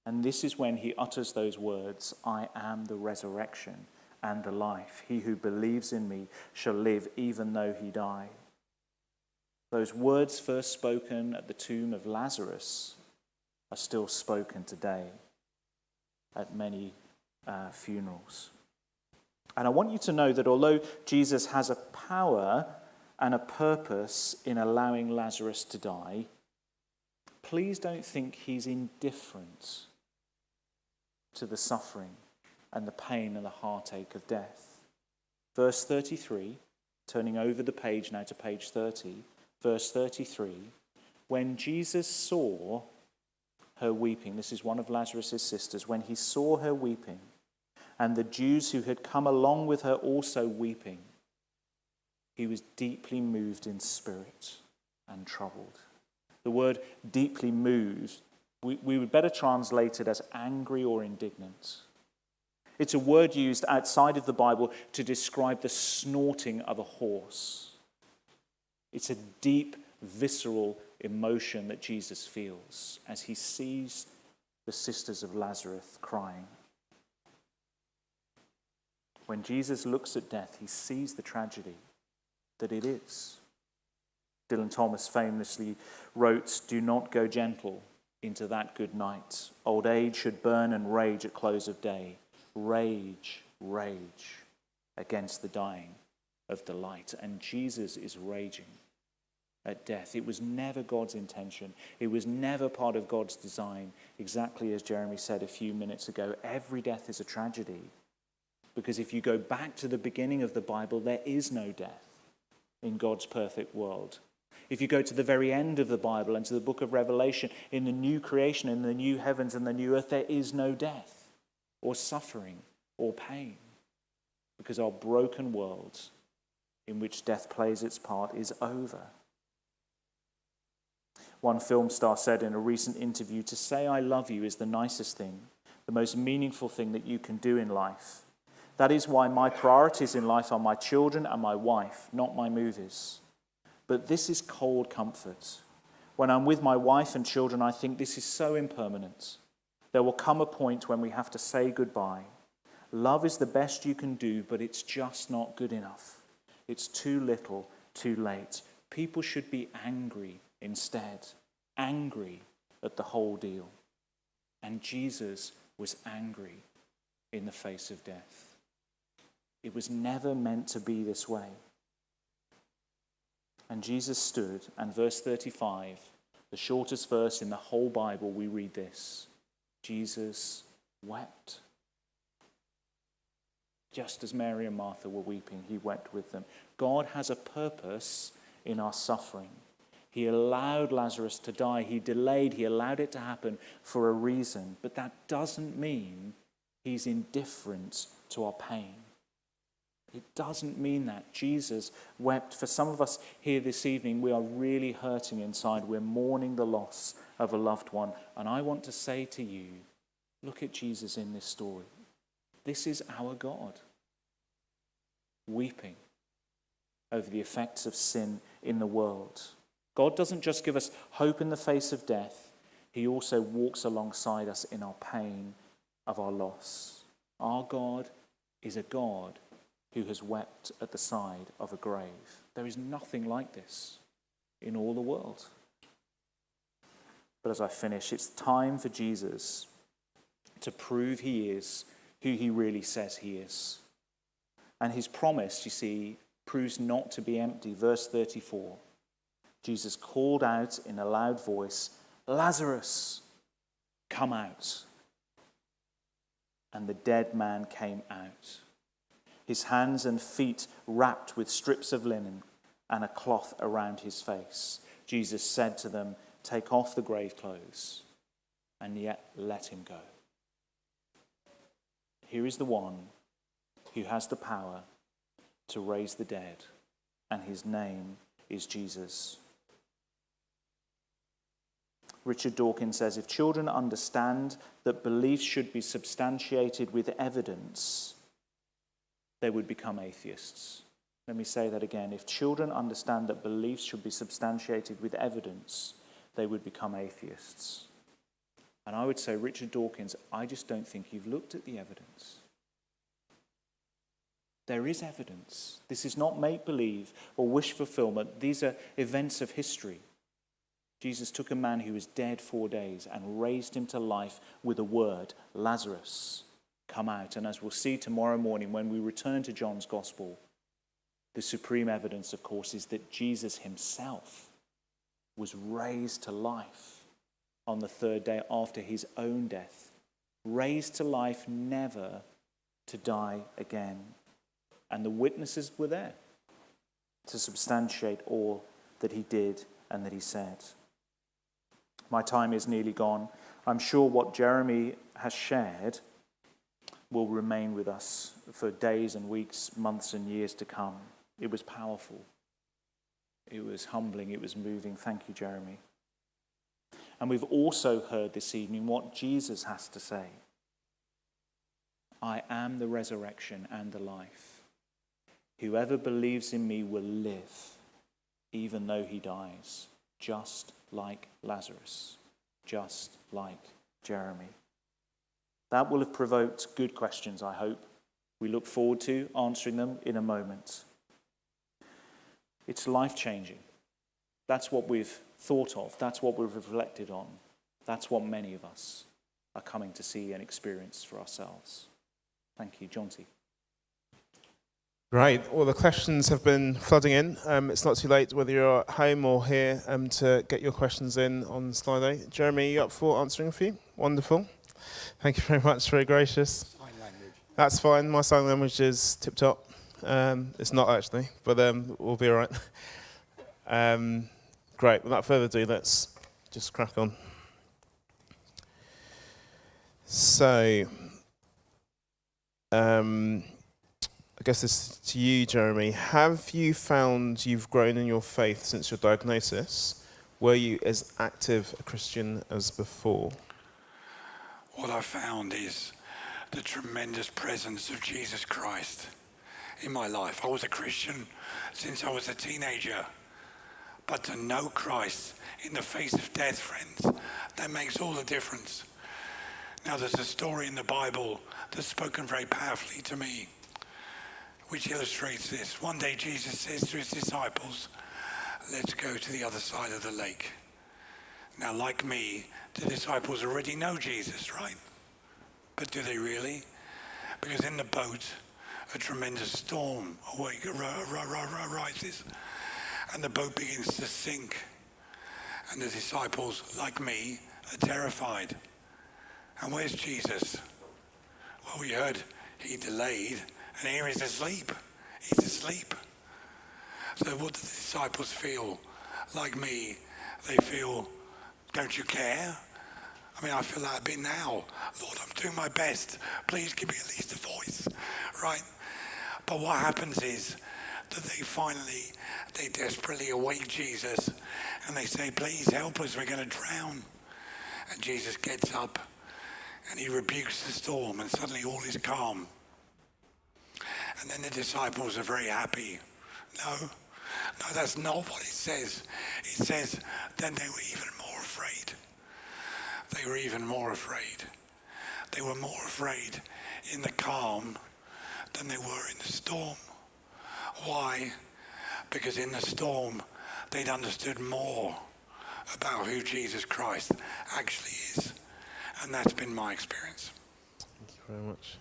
And this is when he utters those words, "I am the resurrection and the life. He who believes in me shall live even though he die." Those words first spoken at the tomb of Lazarus are still spoken today at many funerals. And I want you to know that although Jesus has a power and a purpose in allowing Lazarus to die, please don't think he's indifferent to the suffering and the pain and the heartache of death. Verse 33, turning over the page now to page 30, verse 33, when Jesus saw her weeping, this is one of Lazarus' sisters, when he saw her weeping, and the Jews who had come along with her also weeping, he was deeply moved in spirit and troubled. The word deeply moved, we would better translate it as angry or indignant. It's a word used outside of the Bible to describe the snorting of a horse. It's a deep, visceral emotion that Jesus feels as he sees the sisters of Lazarus crying. When Jesus looks at death, he sees the tragedy that it is. Dylan Thomas famously wrote, "Do not go gentle into that good night. Old age should burn and rage at close of day. Rage, rage against the dying of the light." And Jesus is raging at death. It was never God's intention. It was never part of God's design. Exactly as Jeremy said a few minutes ago, every death is a tragedy. Because if you go back to the beginning of the Bible, there is no death in God's perfect world. If you go to the very end of the Bible and to the book of Revelation, in the new creation, in the new heavens and the new earth, there is no death or suffering or pain. Because our broken world, in which death plays its part, is over. One film star said in a recent interview, "To say I love you is the nicest thing, the most meaningful thing that you can do in life. That is why my priorities in life are my children and my wife, not my movies. But this is cold comfort. When I'm with my wife and children, I think this is so impermanent. There will come a point when we have to say goodbye. Love is the best you can do, but it's just not good enough. It's too little, too late. People should be angry instead, angry at the whole deal." And Jesus was angry in the face of death. It was never meant to be this way. And Jesus stood, and verse 35, the shortest verse in the whole Bible, we read this: Jesus wept. Just as Mary and Martha were weeping, he wept with them. God has a purpose in our suffering. He allowed Lazarus to die. He delayed. He allowed it to happen for a reason. But that doesn't mean he's indifferent to our pain. It doesn't mean that. Jesus wept. For some of us here this evening, we are really hurting inside. We're mourning the loss of a loved one. And I want to say to you, look at Jesus in this story. This is our God, weeping over the effects of sin in the world. God doesn't just give us hope in the face of death. He also walks alongside us in our pain of our loss. Our God is a God who has wept at the side of a grave. There is nothing like this in all the world. But as I finish, it's time for Jesus to prove he is who he really says he is. And his promise, you see, proves not to be empty. Verse 34, Jesus called out in a loud voice, "Lazarus, come out." And the dead man came out, his hands and feet wrapped with strips of linen and a cloth around his face. Jesus said to them, "Take off the grave clothes and yet let him go." Here is the one who has the power to raise the dead, and his name is Jesus. Richard Dawkins says, if children understand that beliefs should be substantiated with evidence, they would become atheists. Let me say that again. If children understand that beliefs should be substantiated with evidence, they would become atheists. And I would say, Richard Dawkins, I just don't think you've looked at the evidence. There is evidence. This is not make-believe or wish fulfillment. These are events of history. Jesus took a man who was dead 4 days and raised him to life with a word, "Lazarus, come out." And as we'll see tomorrow morning when we return to John's Gospel, the supreme evidence, of course, is that Jesus himself was raised to life on the third day after his own death. Raised to life, never to die again. And the witnesses were there to substantiate all that he did and that he said. My time is nearly gone. I'm sure what Jeremy has shared will remain with us for days and weeks, months and years to come. It was powerful. It was humbling. It was moving. Thank you, Jeremy. And we've also heard this evening what Jesus has to say. I am the resurrection and the life. Whoever believes in me will live, even though he dies, just like Lazarus, just like Jeremy. That will have provoked good questions, I hope. We look forward to answering them in a moment. It's life-changing. That's what we've thought of. That's what we've reflected on. That's what many of us are coming to see and experience for ourselves. Thank you. John T. Great. Well, the questions have been flooding in. It's not too late, whether you're at home or here, to get your questions in on Sli.do. Jeremy, are you up for answering a few? Wonderful. Thank you very much. Very gracious. Sign language. That's fine. My sign language is tip-top. It's not actually, but we'll be all right. Great. Without further ado, let's just crack on. So, I guess this is to you, Jeremy. Have you found you've grown in your faith since your diagnosis? Were you as active a Christian as before? What I found is the tremendous presence of Jesus Christ in my life. I was a Christian since I was a teenager. But to know Christ in the face of death, friends, that makes all the difference. Now, there's a story in the Bible that's spoken very powerfully to me, which illustrates this. One day Jesus says to his disciples, let's go to the other side of the lake. Now, like me, the disciples already know Jesus, right? But do they really? Because in the boat, a tremendous storm rises, and the boat begins to sink. And the disciples, like me, are terrified. And where's Jesus? Well, we heard he delayed And here he's asleep. He's asleep. So what do the disciples feel? Like me, they feel, don't you care? I mean, I feel that a bit now. Lord, I'm doing my best. Please give me at least a voice, right? But what happens is that they desperately await Jesus and they say, please help us, we're going to drown. And Jesus gets up and he rebukes the storm and suddenly all is calm. And then the disciples are very happy. No, that's not what it says. It says, then they were even more afraid. They were even more afraid. They were more afraid in the calm than they were in the storm. Why? Because in the storm, they'd understood more about who Jesus Christ actually is. And that's been my experience. Thank you very much.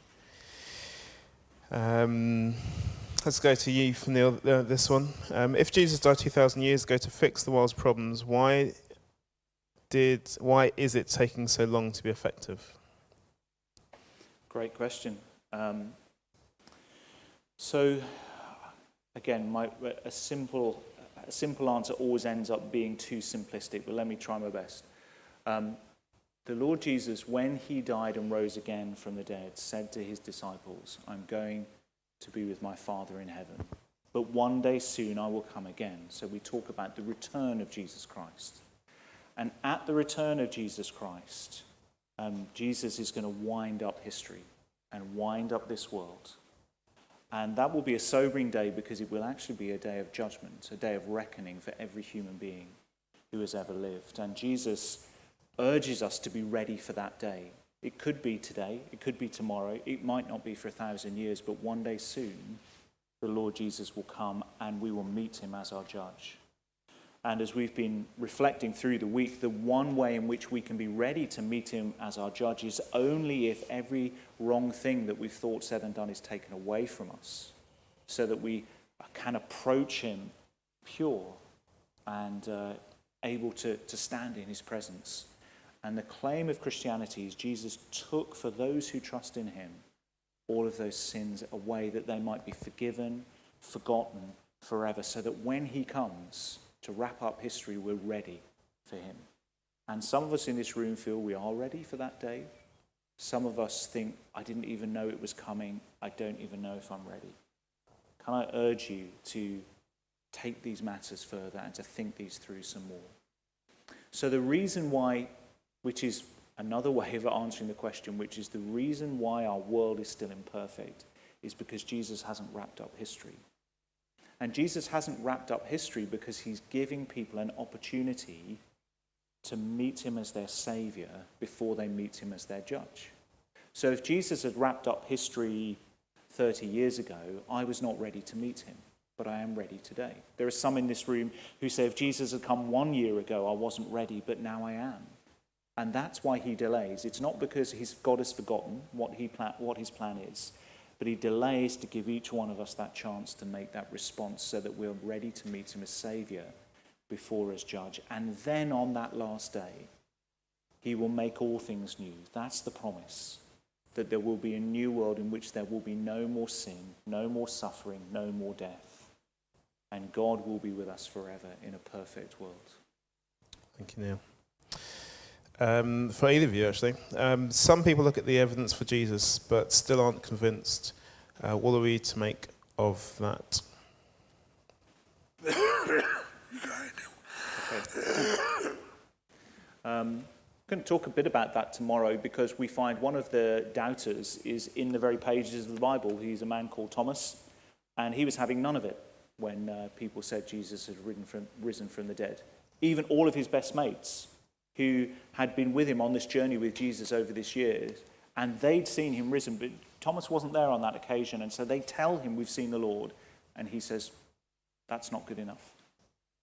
Let's go to you for Neil, this one. If Jesus died 2,000 years ago to fix the world's problems, why is it taking so long to be effective? Great question. So, again, a simple answer always ends up being too simplistic, but let me try my best. The Lord Jesus, when he died and rose again from the dead, said to his disciples, I'm going to be with my Father in heaven. But one day soon I will come again. So we talk about the return of Jesus Christ. And at the return of Jesus Christ, Jesus is going to wind up history and wind up this world. And that will be a sobering day because it will actually be a day of judgment, a day of reckoning for every human being who has ever lived. And Jesus urges us to be ready for that day. It could be today, it could be tomorrow, it might not be for 1,000 years, but one day soon, the Lord Jesus will come and we will meet him as our judge. And as we've been reflecting through the week, the one way in which we can be ready to meet him as our judge is only if every wrong thing that we've thought, said and done is taken away from us, so that we can approach him pure and able to stand in his presence. And the claim of Christianity is Jesus took for those who trust in him all of those sins away that they might be forgiven, forgotten forever, so that when he comes to wrap up history, we're ready for him. And some of us in this room feel we are ready for that day. Some of us think, I didn't even know it was coming. I don't even know if I'm ready. Can I urge you to take these matters further and to think these through some more? So the reason why, which is another way of answering the question, which is the reason why our world is still imperfect, is because Jesus hasn't wrapped up history. And Jesus hasn't wrapped up history because he's giving people an opportunity to meet him as their Savior before they meet him as their judge. So if Jesus had wrapped up history 30 years ago, I was not ready to meet him, but I am ready today. There are some in this room who say if Jesus had come 1 year ago, I wasn't ready, but now I am. And that's why he delays. It's not because God has forgotten what his plan is, but he delays to give each one of us that chance to make that response so that we're ready to meet him as Savior before as judge. And then on that last day, he will make all things new. That's the promise, that there will be a new world in which there will be no more sin, no more suffering, no more death. And God will be with us forever in a perfect world. Thank you, Neil. For either of you, actually. Some people look at the evidence for Jesus but still aren't convinced. What are we to make of that? I'm going to talk a bit about that tomorrow because we find one of the doubters is in the very pages of the Bible. He's a man called Thomas, and he was having none of it when people said Jesus had risen from the dead. Even all of his best mates who had been with him on this journey with Jesus over this year, and they'd seen him risen, but Thomas wasn't there on that occasion, and so they tell him, we've seen the Lord, and he says, that's not good enough.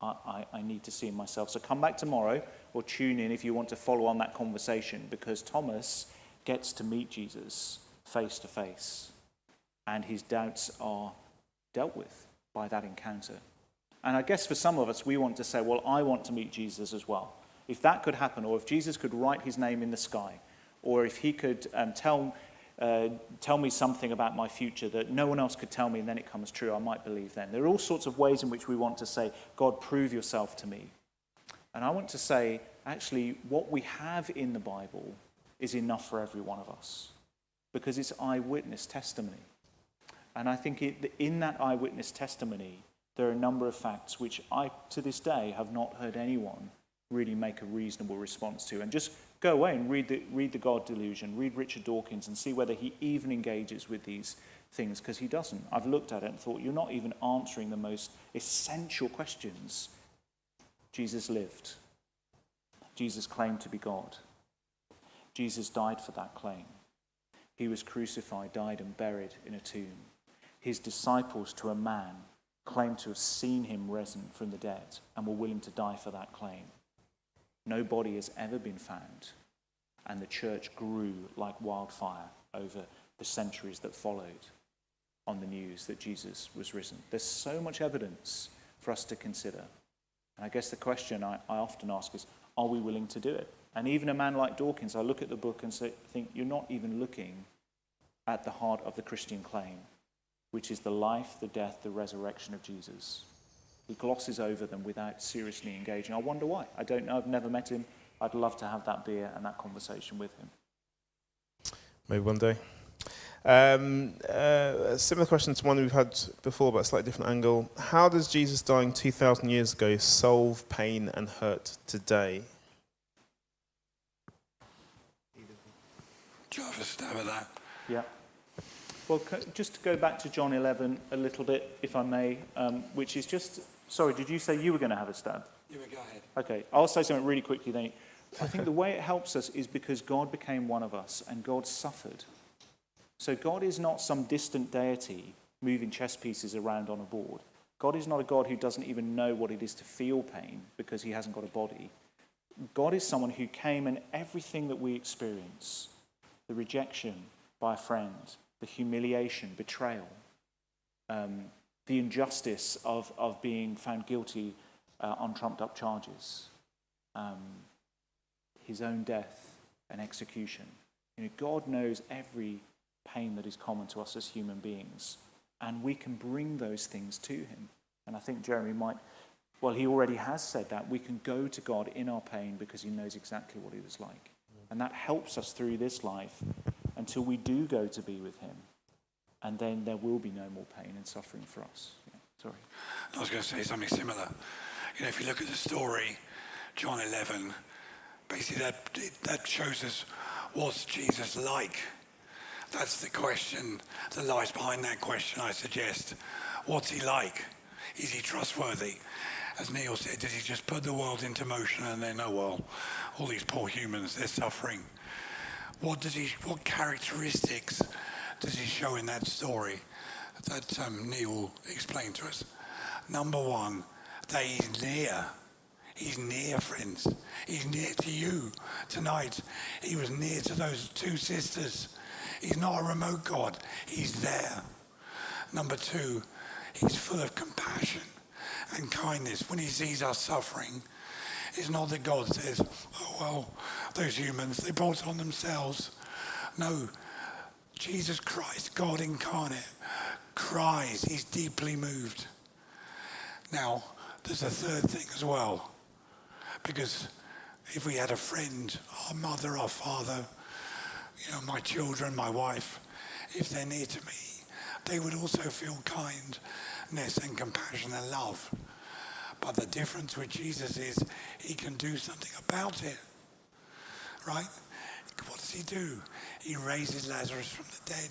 I need to see him myself. So come back tomorrow, or tune in if you want to follow on that conversation, because Thomas gets to meet Jesus face to face, and his doubts are dealt with by that encounter. And I guess for some of us, we want to say, well, I want to meet Jesus as well. If that could happen, or if Jesus could write his name in the sky, or if he could tell tell me something about my future that no one else could tell me, and then it comes true, I might believe then. There are all sorts of ways in which we want to say, God, prove yourself to me. And I want to say, actually, what we have in the Bible is enough for every one of us, because it's eyewitness testimony. And I think in that eyewitness testimony, there are a number of facts which I, to this day, have not heard anyone really make a reasonable response to. And just go away and read the God Delusion, read Richard Dawkins, and see whether he even engages with these things, because he doesn't. I've looked at it and thought, you're not even answering the most essential questions. Jesus lived. Jesus claimed to be God. Jesus died for that claim. He was crucified, died, and buried in a tomb. His disciples, to a man, claimed to have seen him risen from the dead and were willing to die for that claim. No body has ever been found, and the church grew like wildfire over the centuries that followed on the news that Jesus was risen. There's so much evidence for us to consider. And I guess the question I often ask is, are we willing to do it? And even a man like Dawkins, I look at the book and think, you're not even looking at the heart of the Christian claim, which is the life, the death, the resurrection of Jesus. He glosses over them without seriously engaging. I wonder why. I don't know. I've never met him. I'd love to have that beer and that conversation with him. Maybe one day. A similar question to one we've had before, but a slightly different angle. How does Jesus dying 2,000 years ago solve pain and hurt today? Do you have a stab at that? Yeah. Well, just to go back to John 11 a little bit, if I may, which is just... Sorry, did you say you were going to have a stab? You go ahead. Okay, I'll say something really quickly then. I think the way it helps us is because God became one of us and God suffered. So God is not some distant deity moving chess pieces around on a board. God is not a God who doesn't even know what it is to feel pain because he hasn't got a body. God is someone who came, and everything that we experience, the rejection by a friend, the humiliation, betrayal, the injustice of being found guilty on trumped-up charges, his own death and execution. You know, God knows every pain that is common to us as human beings, and we can bring those things to him. And I think Jeremy might, well, he already has said that. We can go to God in our pain because he knows exactly what it was like. And that helps us through this life until we do go to be with him. And then there will be no more pain and suffering for us. Yeah, sorry. I was going to say something similar. You know, if you look at the story, John 11, basically that shows us what's Jesus like. That's the question that lies behind that question, I suggest. What's he like? Is he trustworthy? As Neil said, does he just put the world into motion and then, oh well, all these poor humans, they're suffering? What characteristics does he show in that story that Neil explained to us? Number one, that he's near. He's near, friends. He's near to you tonight. He was near to those two sisters. He's not a remote God. He's there. Number two, he's full of compassion and kindness. When he sees us suffering, it's not that God says, oh, well, those humans, they brought it on themselves. No, Jesus Christ, God incarnate, cries. He's deeply moved. Now, there's a third thing as well. Because if we had a friend, our mother, our father, you know, my children, my wife, if they're near to me, they would also feel kindness and compassion and love. But the difference with Jesus is he can do something about it, right? What does he do? He raises Lazarus from the dead.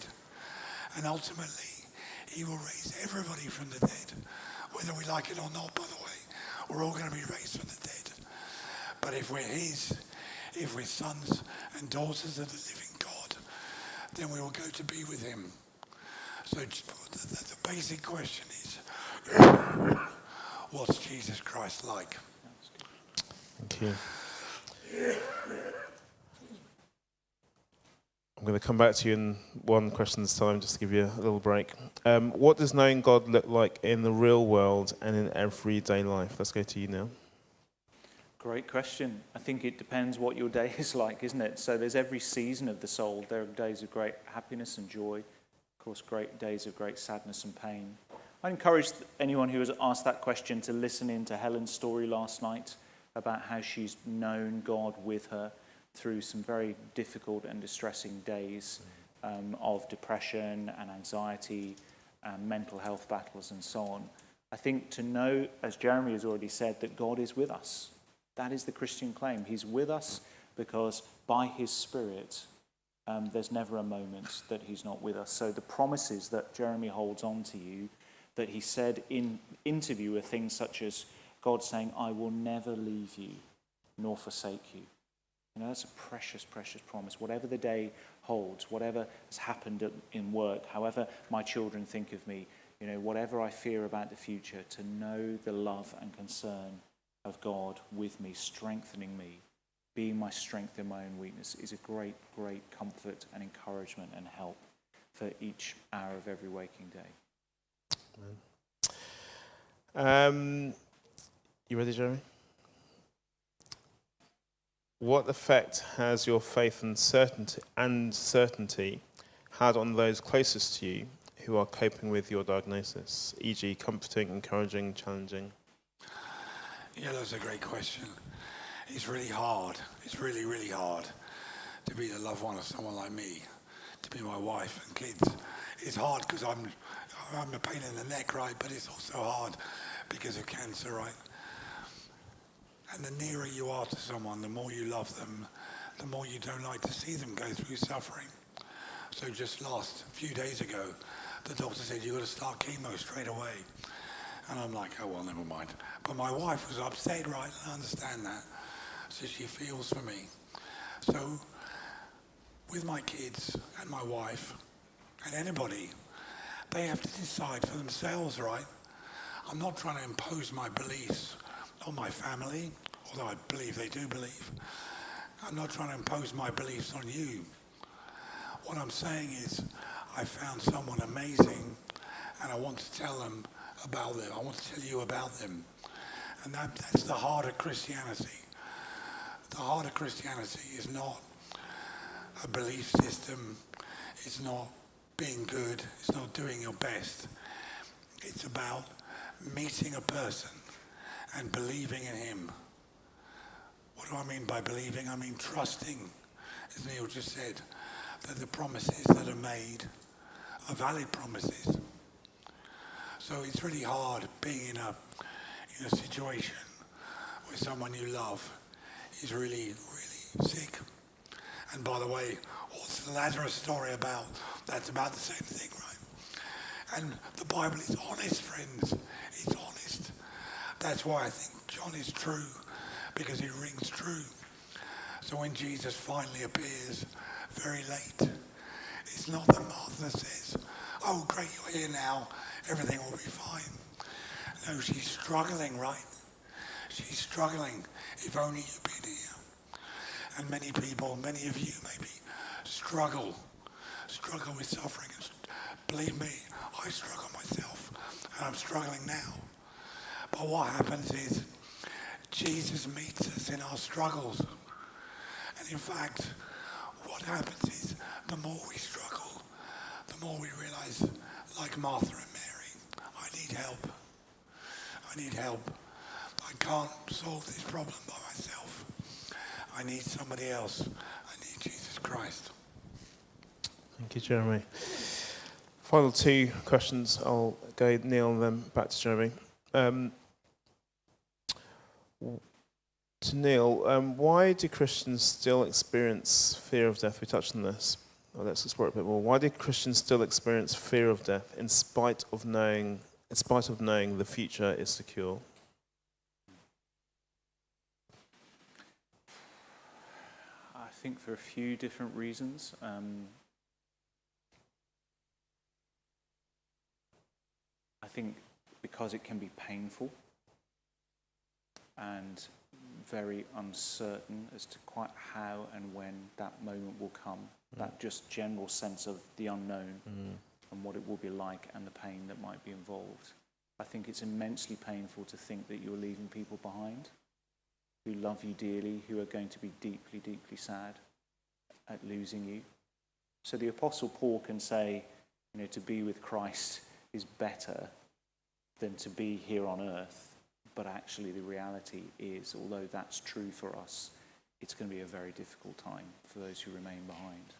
And ultimately, he will raise everybody from the dead. Whether we like it or not, by the way, we're all going to be raised from the dead. But if we're his, if we're sons and daughters of the living God, then we will go to be with him. So the basic question is, what's Jesus Christ like? Thank you. I'm going to come back to you in one question's time, just to give you a little break. What does knowing God look like in the real world and in everyday life? Let's go to you now. Great question. I think it depends what your day is like, isn't it? So there's every season of the soul. There are days of great happiness and joy. Of course, great days of great sadness and pain. I encourage anyone who has asked that question to listen in to Helen's story last night about how she's known God with her through some very difficult and distressing days of depression and anxiety and mental health battles and so on. I think to know, as Jeremy has already said, that God is with us. That is the Christian claim. He's with us because by his Spirit, there's never a moment that he's not with us. So the promises that Jeremy holds on to you, that he said in interview, are things such as God saying, I will never leave you nor forsake you. You know, that's a precious, precious promise. Whatever the day holds, whatever has happened in work, however my children think of me, you know, whatever I fear about the future, to know the love and concern of God with me, strengthening me, being my strength in my own weakness, is a great, great comfort and encouragement and help for each hour of every waking day. You ready, Jeremy? What effect has your faith and certainty had on those closest to you who are coping with your diagnosis, e.g. comforting, encouraging, challenging? Yeah, that's a great question. It's really hard. It's really, really hard to be the loved one of someone like me, to be my wife and kids. It's hard because I'm a pain in the neck, right? But it's also hard because of cancer, right? And the nearer you are to someone, the more you love them, the more you don't like to see them go through suffering. So just a few days ago, the doctor said, you've got to start chemo straight away. And I'm like, oh, well, never mind. But my wife was upset, right? I understand that. So she feels for me. So with my kids and my wife and anybody, they have to decide for themselves, right? I'm not trying to impose my beliefs on my family, although I believe they do believe. I'm not trying to impose my beliefs on you. What I'm saying is I found someone amazing and I want to tell them about them. I want to tell you about them. And that's the heart of Christianity. The heart of Christianity is not a belief system. It's not being good. It's not doing your best. It's about meeting a person and believing in him. What do I mean by believing? I mean trusting, as Neil just said, that the promises that are made are valid promises. So it's really hard being in a situation where someone you love is really, really sick. And by the way, what's the Lazarus story about? That's about the same thing, right? And the Bible is honest, friends. It's honest. That's why I think John is true, because it rings true. So when Jesus finally appears, very late, it's not that Martha says, oh, great, you're here now, everything will be fine. No, she's struggling, right? She's struggling. If only you'd been here. And many people, many of you maybe, struggle with suffering. Believe me, I struggle myself, and I'm struggling now. But what happens is, Jesus meets us in our struggles. And in fact, what happens is, the more we struggle, the more we realize, like Martha and Mary, I need help. I need help. I can't solve this problem by myself. I need somebody else. I need Jesus Christ. Thank you, Jeremy. Final two questions. I'll go Neil and then back to Jeremy. To Neil, why do Christians still experience fear of death? We touched on this. Well, let's explore it a bit more. Why do Christians still experience fear of death in spite of knowing the future is secure? I think for a few different reasons. I think because it can be painful and very uncertain as to quite how and when that moment will come. That just general sense of the unknown and what it will be like and the pain that might be involved. I think it's immensely painful to think that you're leaving people behind. who love you dearly, who are going to be deeply, deeply sad at losing you. So the Apostle Paul can say, to be with Christ is better than to be here on earth. But actually the reality is, although that's true for us, it's going to be a very difficult time for those who remain behind.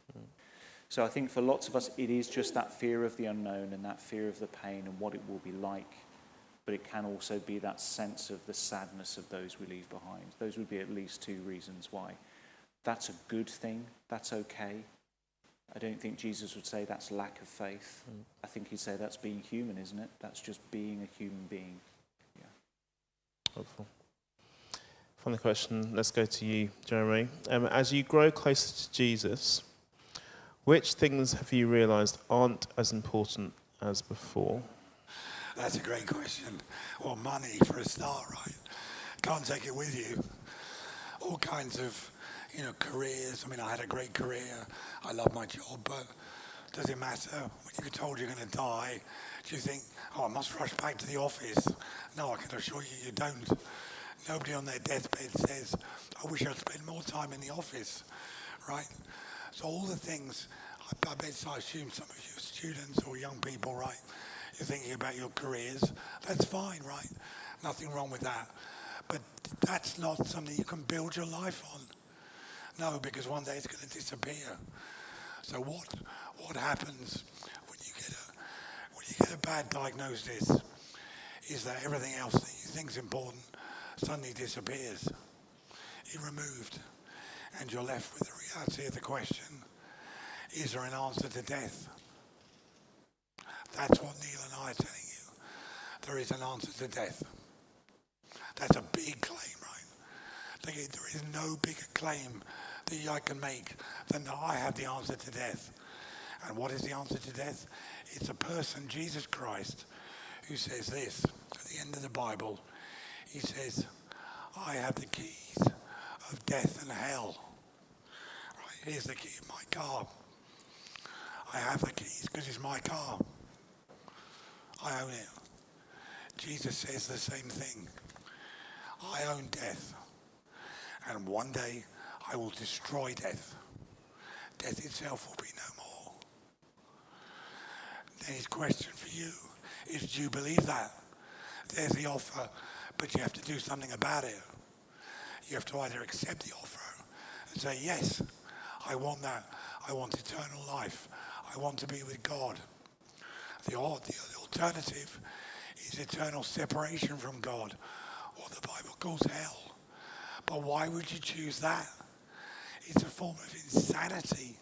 So I think for lots of us, it is just that fear of the unknown and that fear of the pain and what it will be like. But it can also be that sense of the sadness of those we leave behind. Those would be at least two reasons why. That's a good thing. That's okay. I don't think Jesus would say that's lack of faith. I think he'd say that's being human, isn't it? That's just being a human being. Yeah. Helpful. Final question. Let's go to you, Jeremy. As you grow closer to Jesus, which things have you realised aren't as important as before? That's a great question. Well, money for a start, right? Can't take it with you. All kinds of, careers. I mean, I had a great career. I love my job, but does it matter? When you're told you're going to die, do you think, I must rush back to the office? No, I can assure you, you don't. Nobody on their deathbed says, I wish I'd spend more time in the office, right? So all the things, I assume some of you students or young people, right, you're thinking about your careers. That's fine, right? Nothing wrong with that. But that's not something you can build your life on. No, because one day it's going to disappear. So what happens when you get a bad diagnosis is that everything else that you think is important suddenly disappears. It's removed. And you're left with the reality of the question, is there an answer to death? That's what Neil and I are telling you. There is an answer to death. That's a big claim, right? There is no bigger claim that I can make than that I have the answer to death. And what is the answer to death? It's a person, Jesus Christ, who says this at the end of the Bible. He says, I have the keys of death and hell. Right, here's the key of my car. I have the keys because it's my car. I own it. Jesus says the same thing. I own death. And one day I will destroy death. Death itself will be no more. Then his question for you is, do you believe that? There's the offer, but you have to do something about it. You have to either accept the offer and say, yes, I want that. I want eternal life. I want to be with God. The alternative is eternal separation from God, what the Bible calls hell. But why would you choose that? It's a form of insanity.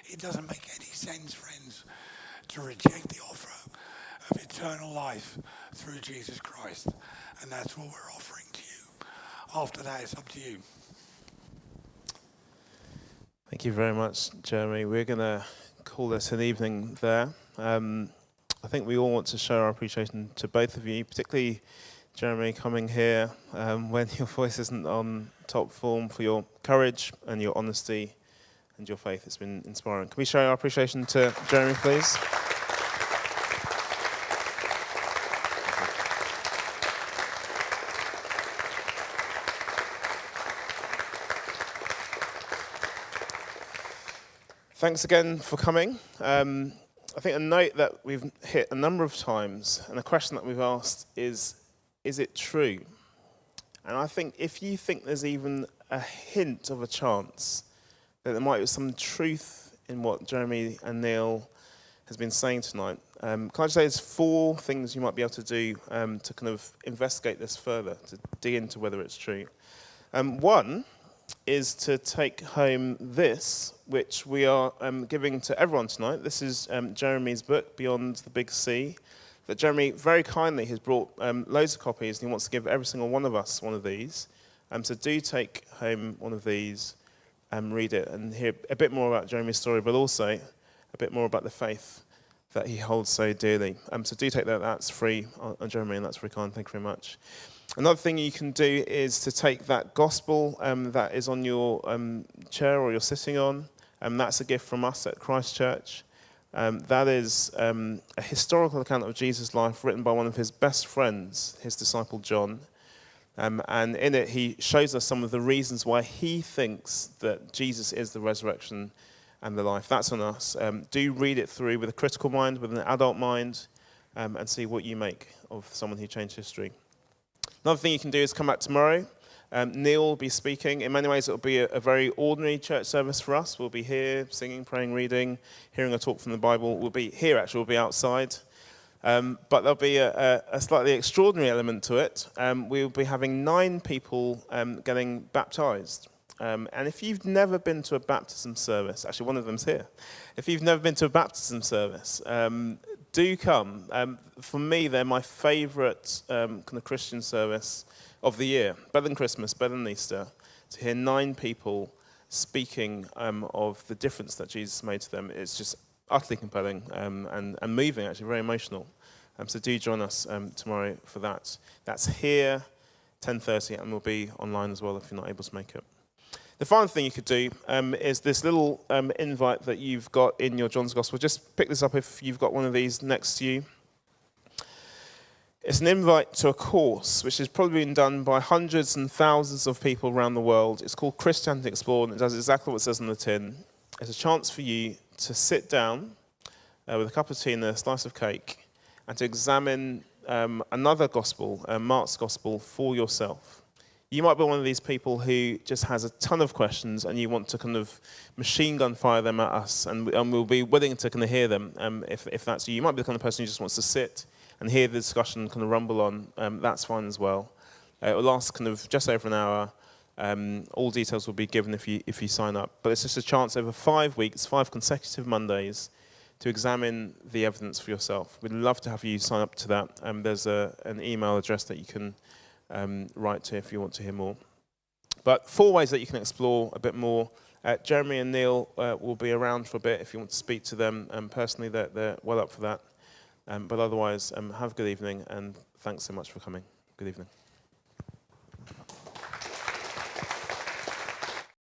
It doesn't make any sense, friends, to reject the offer of eternal life through Jesus Christ. And that's what we're offering to you. After that, it's up to you. Thank you very much, Jeremy. We're going to call this an evening there. I think we all want to show our appreciation to both of you, particularly Jeremy coming here when your voice isn't on top form, for your courage and your honesty and your faith. It's been inspiring. Can we show our appreciation to Jeremy, please? Thanks again for coming. I think a note that we've hit a number of times, and a question that we've asked is it true? And I think if you think there's even a hint of a chance that there might be some truth in what Jeremy and Neil has been saying tonight, can I just say there's 4 things you might be able to do to kind of investigate this further, to dig into whether it's true. One is to take home this, which we are giving to everyone tonight. This is Jeremy's book, Beyond the Big C, that Jeremy very kindly has brought loads of copies, and he wants to give every single one of us one of these. So do take home one of these and read it and hear a bit more about Jeremy's story, but also a bit more about the faith that he holds so dearly. So do take that. That's free on Jeremy, and that's very kind. Thank you very much. Another thing you can do is to take that gospel that is on your chair or you're sitting on. That's a gift from us at Christ Church. That is a historical account of Jesus' life written by one of his best friends, his disciple John. And in it, he shows us some of the reasons why he thinks that Jesus is the resurrection and the life. That's on us. Do read it through with a critical mind, with an adult mind, and see what you make of someone who changed history. Another thing you can do is come back tomorrow. Neil will be speaking. In many ways, it will be a very ordinary church service for us. We'll be here singing, praying, reading, hearing a talk from the Bible. We'll be here, actually. We'll be outside. But there'll be a slightly extraordinary element to it. We'll be having 9 people getting baptized. And if you've never been to a baptism service, actually one of them's here. If you've never been to a baptism service, do come. For me, they're my favourite kind of Christian service of the year. Better than Christmas, better than Easter. To hear 9 people speaking of the difference that Jesus made to them, it's just utterly compelling and moving, actually, very emotional. So do join us tomorrow for that. That's here, 10:30, and we'll be online as well if you're not able to make it. The final thing you could do is this little invite that you've got in your John's Gospel. Just pick this up if you've got one of these next to you. It's an invite to a course which has probably been done by hundreds and thousands of people around the world. It's called Christianity Explored, and it does exactly what it says on the tin. It's a chance for you to sit down with a cup of tea and a slice of cake and to examine another gospel, Mark's gospel, for yourself. You might be one of these people who just has a ton of questions and you want to kind of machine gun fire them at us, and we'll be willing to kind of hear them if that's you. You might be the kind of person who just wants to sit and hear the discussion kind of rumble on. That's fine as well. It will last kind of just over an hour. All details will be given if you sign up. But it's just a chance over 5 weeks, 5 consecutive Mondays, to examine the evidence for yourself. We'd love to have you sign up to that. There's an email address that you can write to if you want to hear more. But 4 ways that you can explore a bit more. Jeremy and Neil will be around for a bit if you want to speak to them. Personally, they're well up for that. But otherwise, have a good evening, and thanks so much for coming. Good evening.